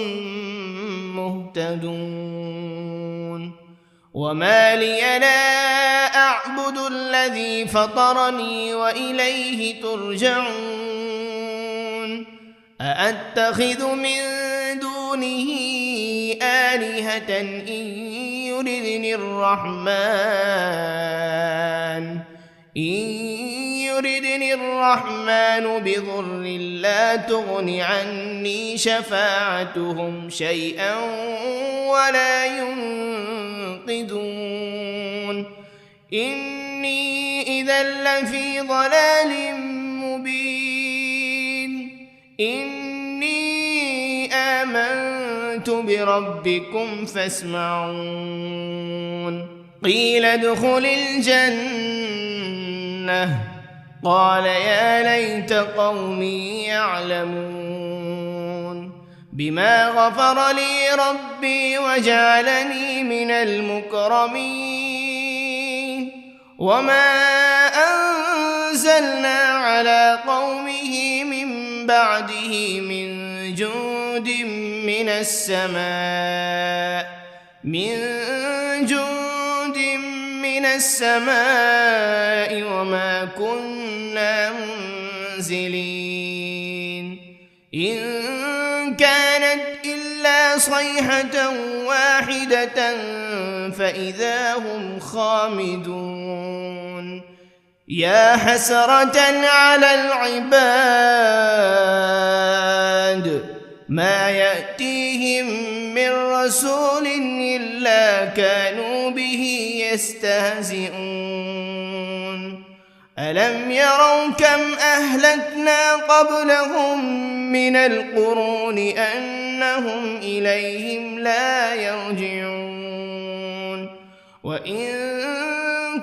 مهتدون وما لي لا أعبد الذي فطرني وإليه ترجعون أأتخذ من دونه آلهة إن يردني الرحمن بضر لا تغن عني شفاعتهم شيئا ولا ينقذون إني إذا لفي ضلال مبين إني آمنت بربكم فاسمعون قيل ادخل الجنة قال يا ليت قومي يعلمون بما غفر لي ربي وجعلني من المكرمين وما أنزلنا على قومه من بعده من جند من السماء وما كنا منزلين إن كانت إلا صيحة واحدة فإذا هم خامدون يا حسرة على العباد ما يأتيهم من رسول إلا كانوا به يستهزئون ألم يروا كم أهلكنا قبلهم من القرون أنهم إليهم لا يرجعون وإن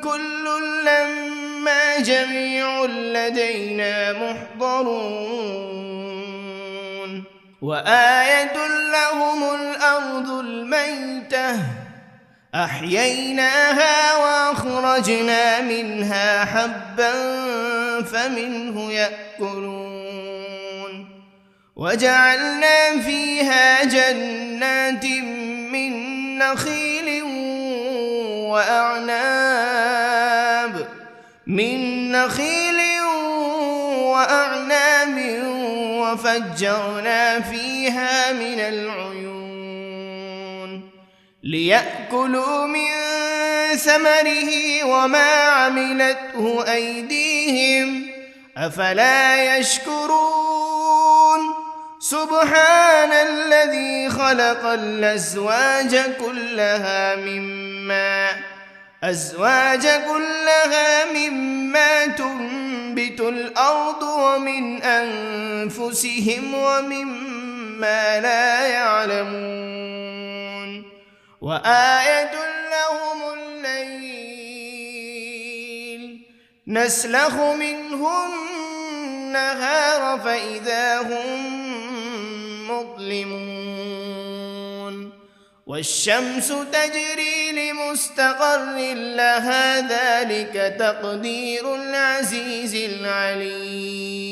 كل لما جميع لدينا محضرون وآية لهم الأرض الميتة أحييناها وأخرجنا منها حبا فمنه يأكلون وجعلنا فيها جنات من نخيل وأعناب وفجرنا فيها من العيون ليأكلوا من ثمره وما عملته أيديهم أفلا يشكرون سبحان الذي خلق الأزواج كلها مما تنبت الأرض ومن أنفسهم ومما لا يعلمون وآية لهم الليل نسلخ منه النهار فإذا هم مظلمون والشمس تجري لمستقر لها ذلك تقدير العزيز العليم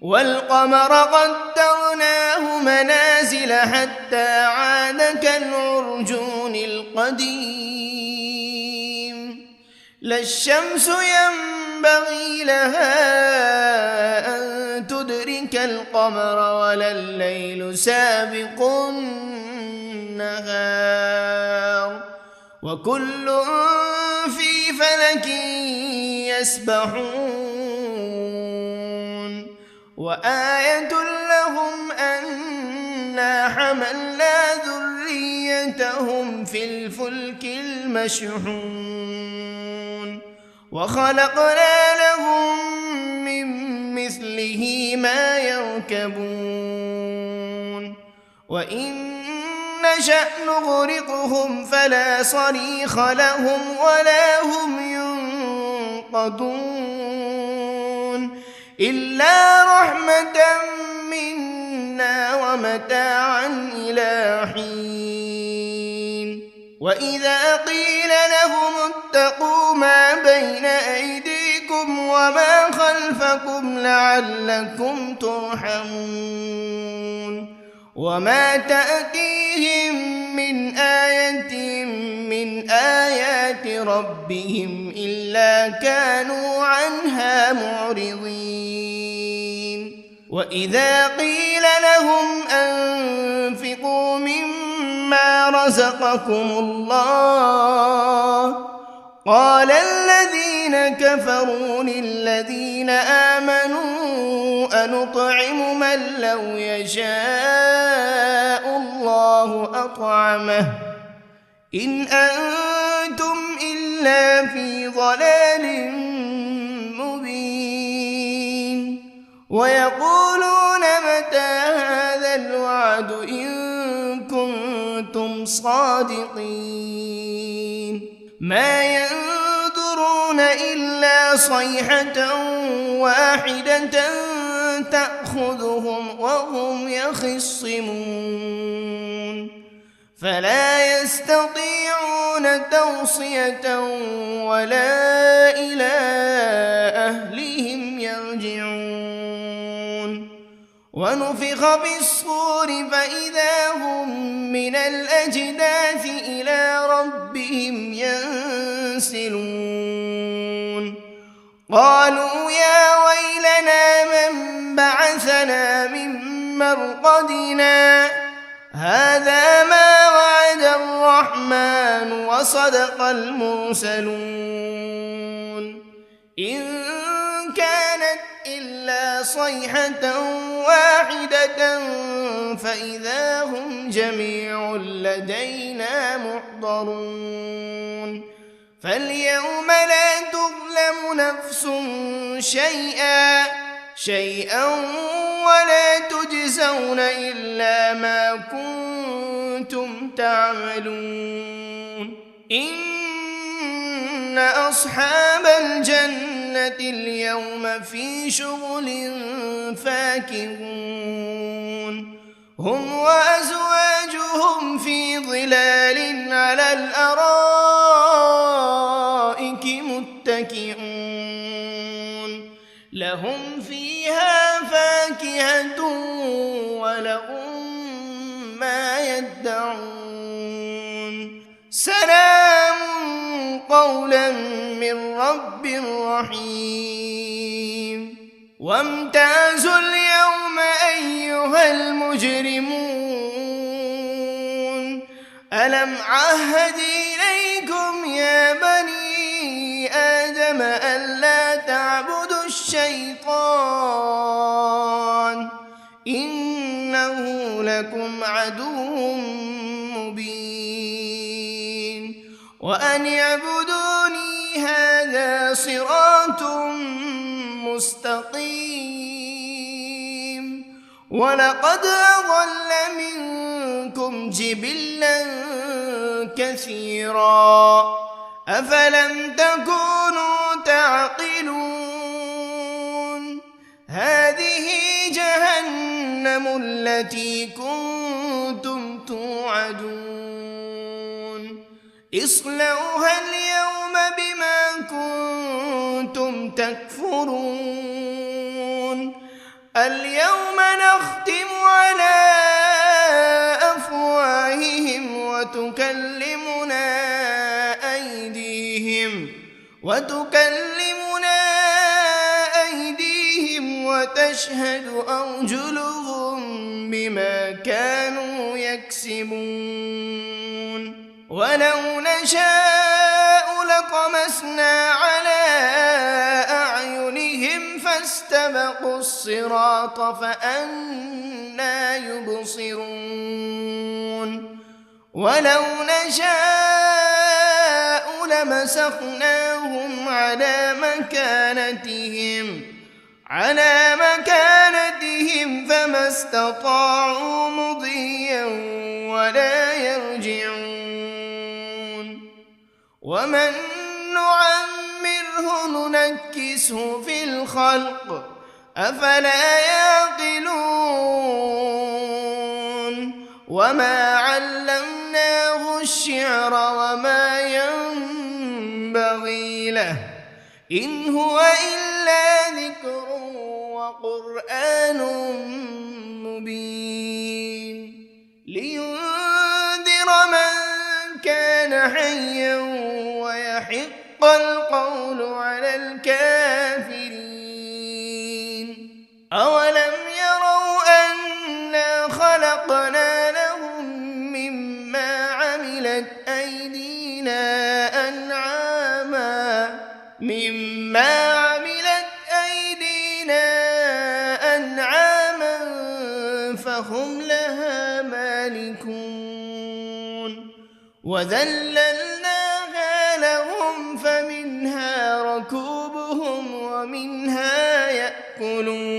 والقمر قدرناه منازل حتى عاد كالعرجون القديم لا الشمس ينبغي لها أن تدرك القمر ولا الليل سابق النهار وكل في فلك يسبحون وآية لهم أنا حملنا ذريتهم في الفلك المشحون وخلقنا لهم من مثله ما يركبون وإن نشأ نغرقهم فلا صريخ لهم ولا هم ينقذون إلا رحمة منا ومتاعا إلى حين وإذا قيل لهم اتقوا ما بين أيديكم وما خلفكم لعلكم ترحمون وما تأتيهم من آية من آيات ربهم إلا كانوا عنها معرضين وإذا قيل لهم أنفقوا مما رزقكم الله قال الذين كفروا للذين آمنوا أنطعم من لو يشاء الله أطعمه إن أنتم إلا في ضلال مبين ويقولون متى هذا الوعد إن كنتم صادقين ما ينظرون إلا صيحة واحدة تأخذهم وهم يخصمون فلا يستطيعون توصية ولا إلى أهلهم يرجعون ونفخ بالصور فإذا هم من الأجداث إلى ربهم ينسلون قالوا يا ويلنا من بعثنا من مرقدنا هذا ما وعد الرحمن وصدق المرسلون إن كانت إلا صيحة واحدة فإذا هم جميع لدينا محضرون فاليوم لا تظلم نفس شيئا ولا تجزون إلا ما كنتم تعملون إن أصحاب الجنة اليوم في شغل فاكهون هم وأزواجهم في ظلال على الأرائك متكئون لهم فيها فاكهة ولهم ما يدعون سلام قولا من رب رحيم وامتازوا اليوم أيها المجرمون ألم عهد إليكم يا بني آدم ألا تعبدوا الشيطان إنه لكم عدو مبين وأن اعبدوني هذا صراط مستقيم ولقد أضل منكم جبلا كثيرا أفلم تكونوا تعقلون هذه جهنم التي كنتم توعدون اصلوها اليوم بما كنتم تكفرون اليوم نختم على أفواههم وتكلمنا أيديهم وتشهد أرجلهم بما كانوا يكسبون ولو نشاء لطمسنا على أعينهم فاستبقوا الصراط فأنى يبصرون ولو نشاء لمسخناهم على مكانتهم فما استطاعوا مضيا ولا يرجعون ومن نعمره ننكسه في الخلق أفلا يعقلون وما علمناه الشعر وما ينبغي له إن هو إلا ذكر وقرآن مبين لينذر من كان حيا ويحق القول على الكافرين أولم يروا أنا خلقنا لهم مما عملت أيدينا أنعاما فهم لها مالكون وذللناها لهم فمنها ركوبهم ومنها يأكلون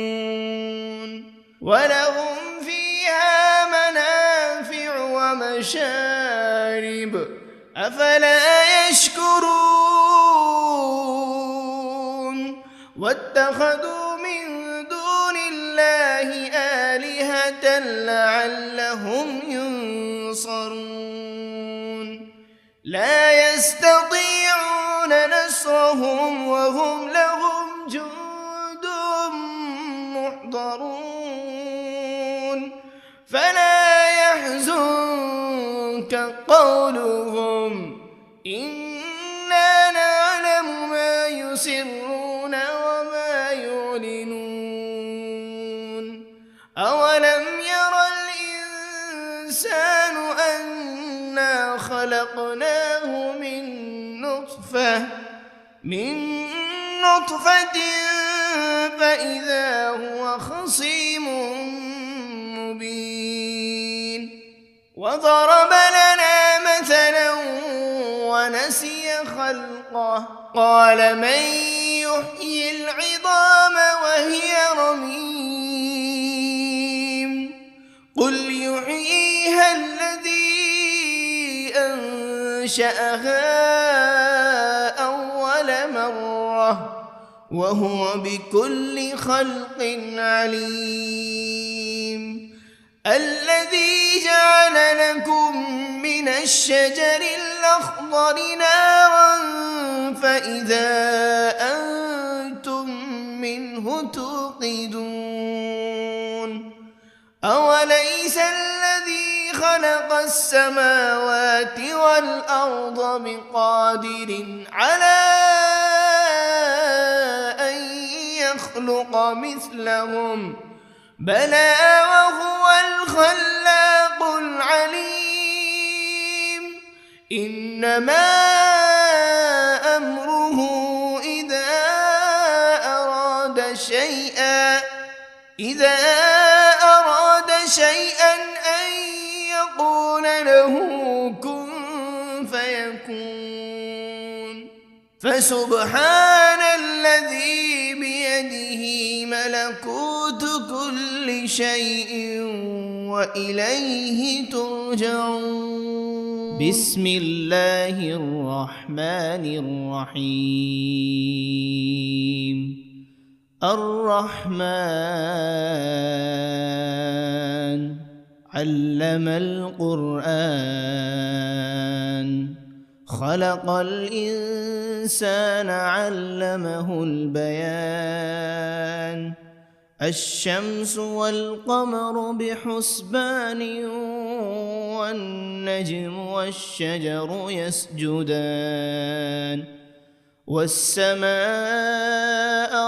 ولهم فيها منافع ومشارب أفلا يشكرون واتخذوا من دون الله آلهة لعلهم ينصرون لا يستطيعون نصرهم وهم لهم جند محضرون فلا يحزنك قولهم إنا نعلم ما يسرون وما يعلنون أولم ير الإنسان أنا خلقناه من نطفة فإذا هو خصيم مبين وضرب لنا مثلا ونسي خلقه قال من يحيي العظام وهي رميم قل يحييها الذي أنشأها أول مرة وهو بكل خلق عليم الذي جعل لكم من الشجر الأخضر نارا فإذا أنتم منه توقدون أوليس الذي خلق السماوات والأرض بقادر على أن يخلق مثلهم بلى وهو الخلاق العليم إنما أمره إذا أراد شيئا أن يقول له كن فيكون فسبحان الذي بيده ملكوت كل شيء وإليه ترجعون بسم الله الرحمن الرحيم الرحمن علم القرآن خلق الإنسان علمه البيان الشمس والقمر بحسبان والنجم والشجر يسجدان والسماء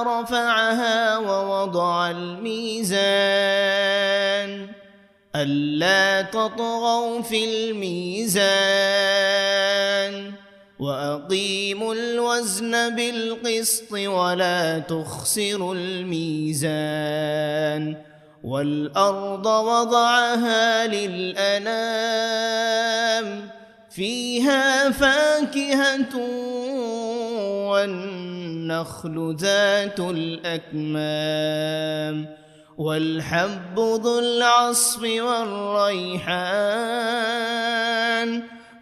رفعها ووضع الميزان ألا تطغوا في الميزان وأقيموا الوزن بالقسط ولا تخسروا الميزان والأرض وضعها للأنام فيها فاكهة والنخل ذات الأكمام والحب ذو العصف والريحان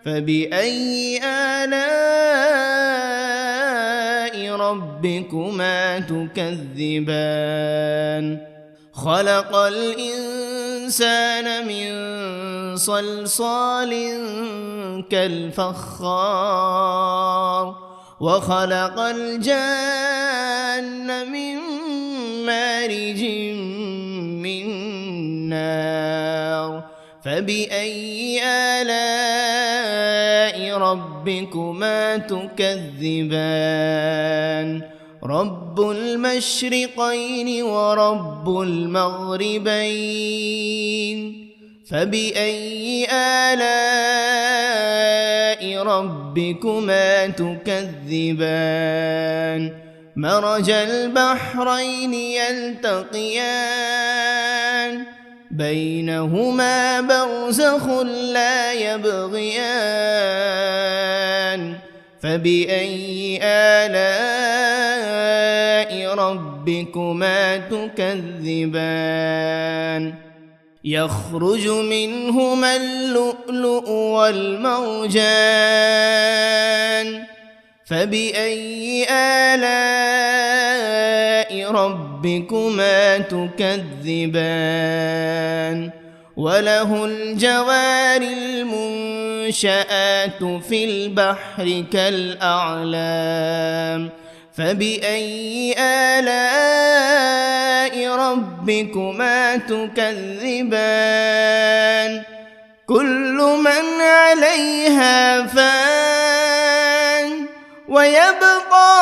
فبأي آلاء ربكما تكذبان خلق الإنسان من صلصال كالفخار وخلق الجان من مارج من نار فبأي آلاء ربكما تكذبان رب المشرقين ورب المغربين فبأي آلاء ربكما تكذبان مرج البحرين يلتقيان بينهما برزخ لا يبغيان فبأي آلاء ربكما تكذبان يخرج منهما اللؤلؤ والمرجان فبأي آلاء ربكما تكذبان وله الجوار المنشآت في البحر كالأعلام فبأي آلاء ربكما تكذبان كل من عليها فان ويبقى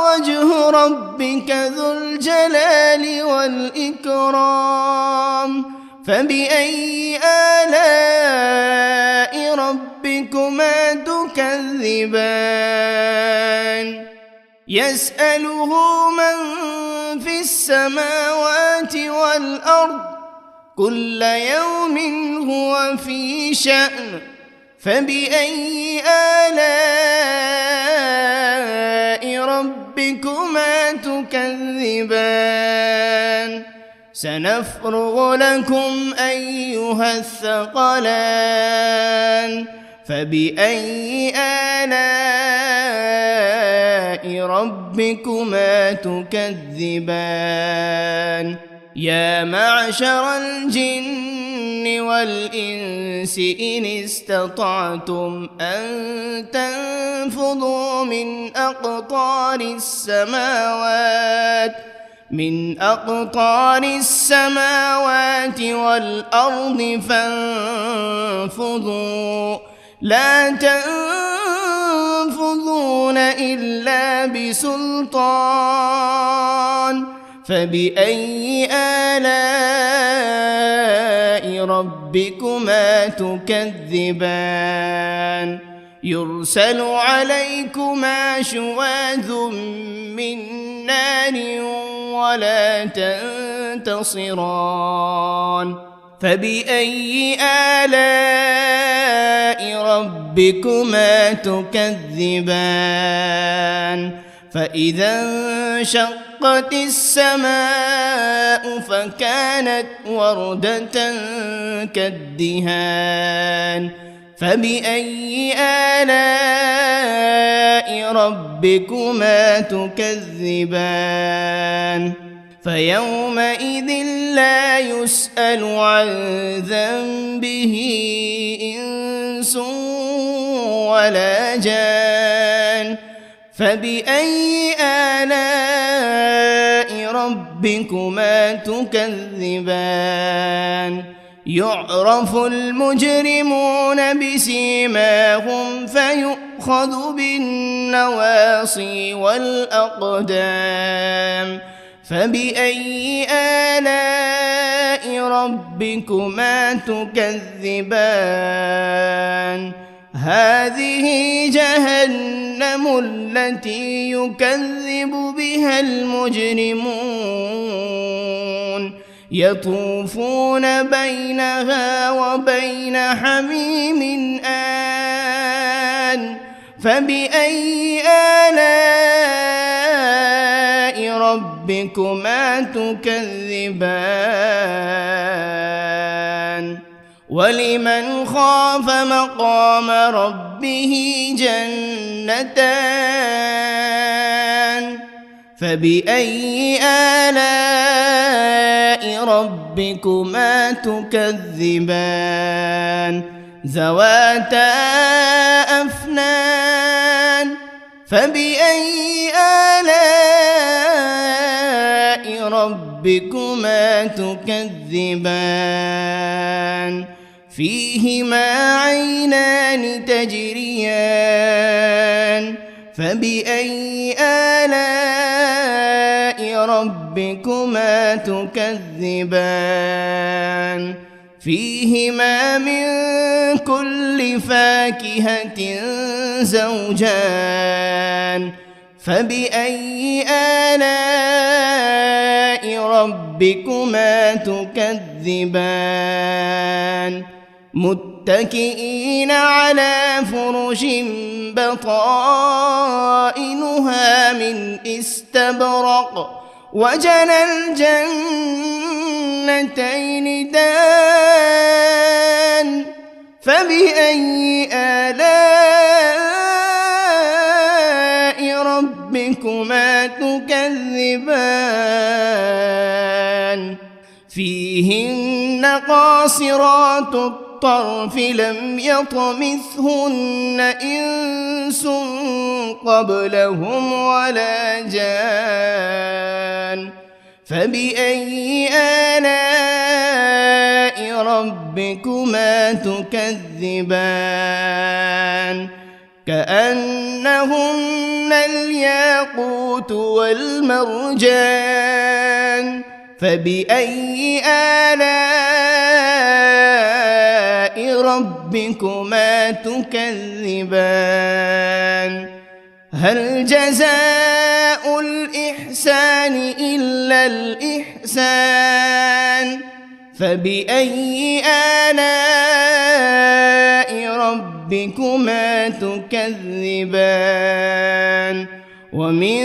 وجه ربك ذو الجلال والإكرام فبأي آلاء ربكما تكذبان يسأله من في السماوات والأرض كل يوم هو في شأن فبأي آلاء ربكما تكذبان سنفرغ لكم أيها الثقلان فبأي آلاء ربكما تكذبان يا معشر الجن والإنس إن استطعتم أن تنفذوا من أقطار السماوات والأرض فانفذوا لا تنفذون إلا بسلطان فبأي آلاء ربكما تكذبان يرسل عليكما شواذ من نار ولا تنتصران فبأي آلاء ربكما تكذبان فإذا انشقت السماء فكانت وردة كالدهان فبأي آلاء ربكما تكذبان فيومئذ لا يسأل عن ذنبه إنس ولا جان فبأي آلاء ربكما تكذبان يعرف المجرمون بسيماهم فيؤخذ بالنواصي والأقدام فبأي آلاء ربكما تكذبان هذه جهنم التي يكذب بها المجرمون يطوفون بينها وبين حميم آن فبأي آلاء ربكما تكذبان ولمن خاف مقام ربه جنتان فبأي آلاء ربكما تكذبان ذواتا أفنان فبأي آلاء ربكما تكذبان فيهما عينان تجريان فبأي آلاء ربكما تكذبان فيهما من كل فاكهة زوجان فبأي آلاء ربكما تكذبان متكئين على فرش بطائنها من استبرق وجنى الجنتين دان فبأي آلاء ربكما تكذبان فيهن قاصرات الطرف لم يطمثهن إنس قبلهم ولا جان فبأي آلاء ربكما تكذبان كأنهن الياقوت والمرجان فبأي آلاء ربكما تكذبان هل جزاء الإحسان إلا الإحسان فبأي آلاء ربكما تكذبان ومن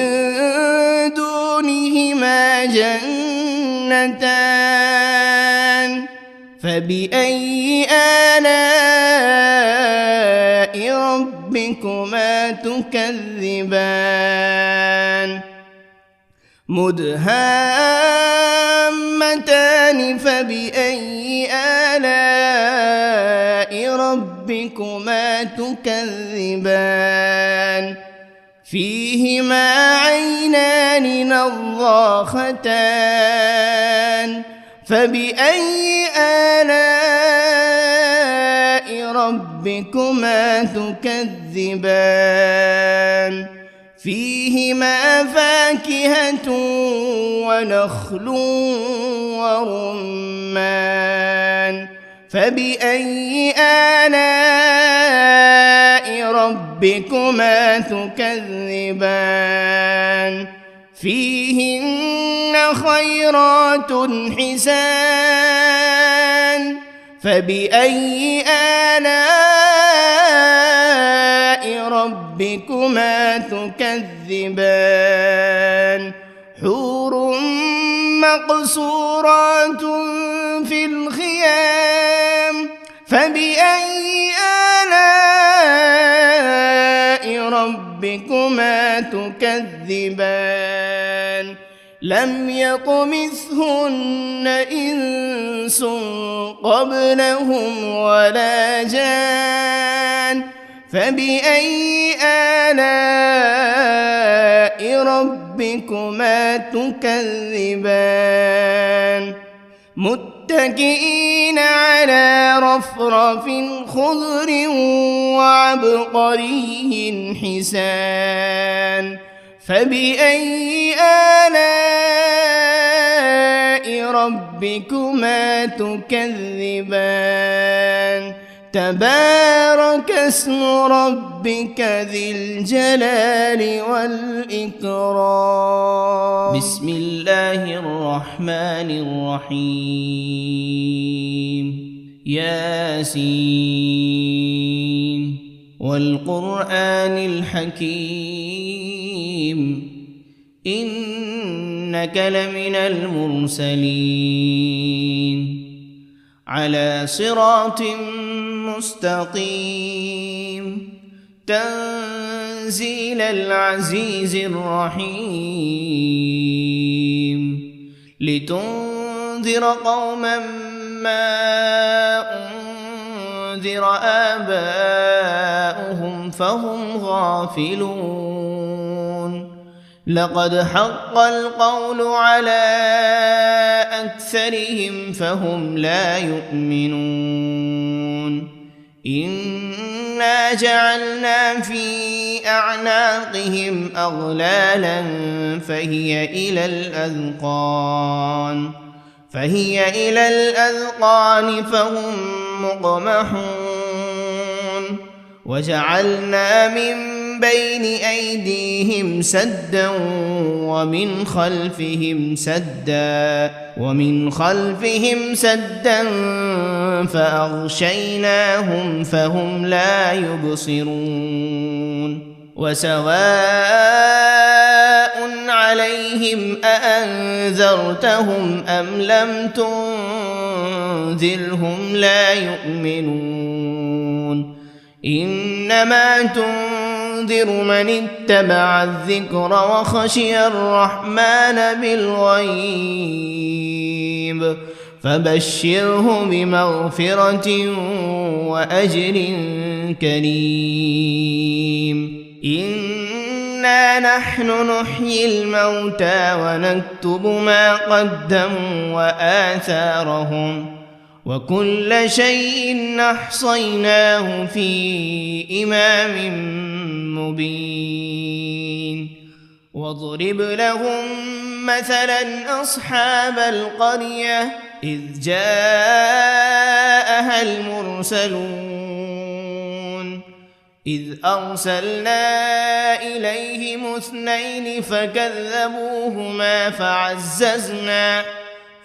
دونهما جنتان فبأي آلاء ربكما تكذبان مدهامتان فبأي آلاء ربكما تكذبان فيهما عينان نضاختان فبأي آلاء ربكما تكذبان فيهما فاكهة ونخل ورمان فبأي آلاء ربكما تكذبان فيهن خيرات حسان فبأي آلاء ربكما تكذبان حور مقصورات في الخيام فبأي آلاء ربكما تكذبان لم يطمثهن إنس قبلهم ولا جان فبأي آلاء ربكما تكذبان متكئين على رفرف خضر وعبقري حسان فبأي آلاء ربكما تكذبان تبارك اسم ربك ذي الجلال والإكرام. بسم الله الرحمن الرحيم. ياسين والقرآن الحكيم إنك لمن المرسلين على صراط مستقيم تنزيل العزيز الرحيم لتنذر قوما ما أنذر آباؤهم فهم غافلون لقد حق القول على أكثرهم فهم لا يؤمنون إنا جعلنا في أعناقهم أغلالا فهي إلى الأذقان فهم مقمحون وجعلنا من بين أيديهم سدا ومن خلفهم سدا فأغشيناهم فهم لا يبصرون وسواء عليهم أأنذرتهم أم لم تنذرهم لا يؤمنون إنما تنذر من اتبع الذكر وخشي الرحمن بالغيب فبشره بمغفرة وأجر كريم. إنا نحن نحيي الموتى ونكتب ما قدموا وآثارهم وكل شيء أحصيناه في إمام مبين. واضرب لهم مثلا أصحاب القرية إذ جاءها المرسلون إذ أرسلنا إليهم 2 فكذبوهما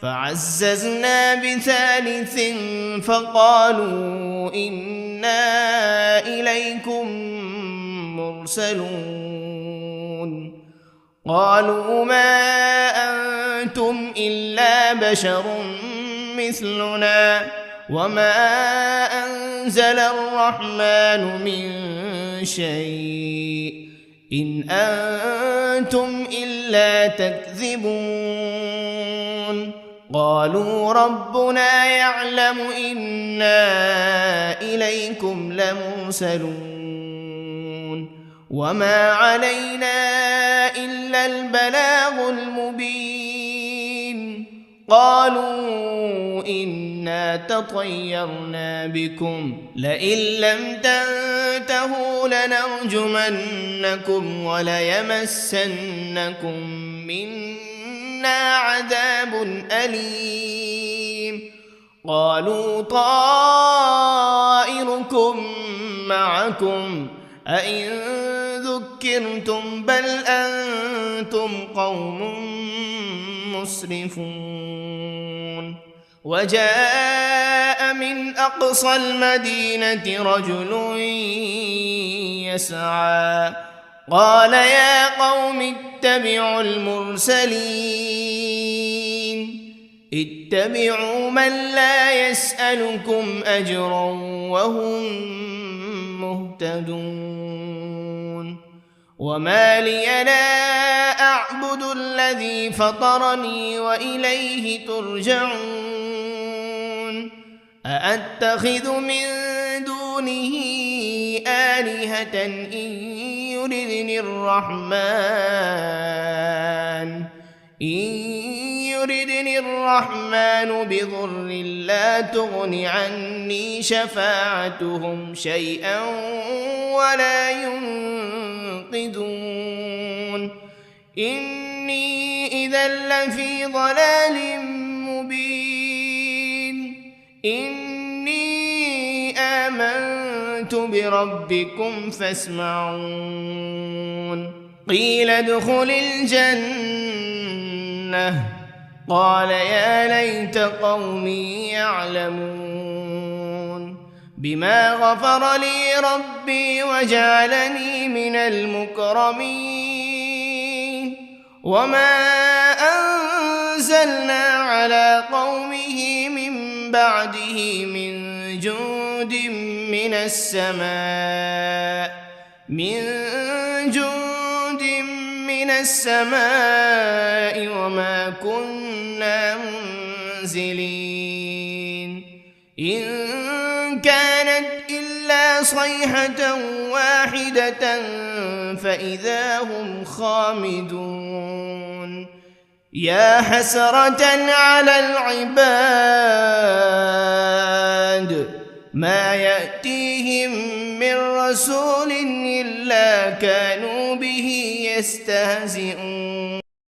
فعززنا ب3 فقالوا إنا إليكم مرسلون قالوا ما أنتم إلا بشر مثلنا وما أنزل الرحمن من شيء إن أنتم إلا تكذبون قالوا ربنا يعلم إنا إليكم لمرسلون وما علينا إلا البلاغ المبين. قالوا إنا تطيرنا بكم لئن لم تنتهوا لنرجمنكم وليمسنكم منا عذاب أليم. قالوا طائركم معكم أئن ذكرتم بل أنتم قوم مسرفون. وجاء من أقصى المدينة رجل يسعى قال يا قوم اتبعوا المرسلين اتبعوا من لا يسألكم أجرا وهم مهتدون. وما لي لا أعبد الذي فطرني وإليه ترجعون. أأتخذ من دونه آلهة إن يردني الرحمن بضر لا تغن عني شفاعتهم شيئا ولا ينقذون. إني إذا لفي ضلال مبين إني آمنت بربكم فاسمعون قيل ادخل الجنة قال يا ليت قومي يعلمون بما غفر لي ربي وجعلني من المكرمين وما أنزلنا على قومه من بعده من جند من السماء وما كنا منزلين إن كانت إلا صيحة واحدة فإذا هم خامدون يا حسرة على العباد ما يأتيهم من رسول إلا كانوا به يستهزئون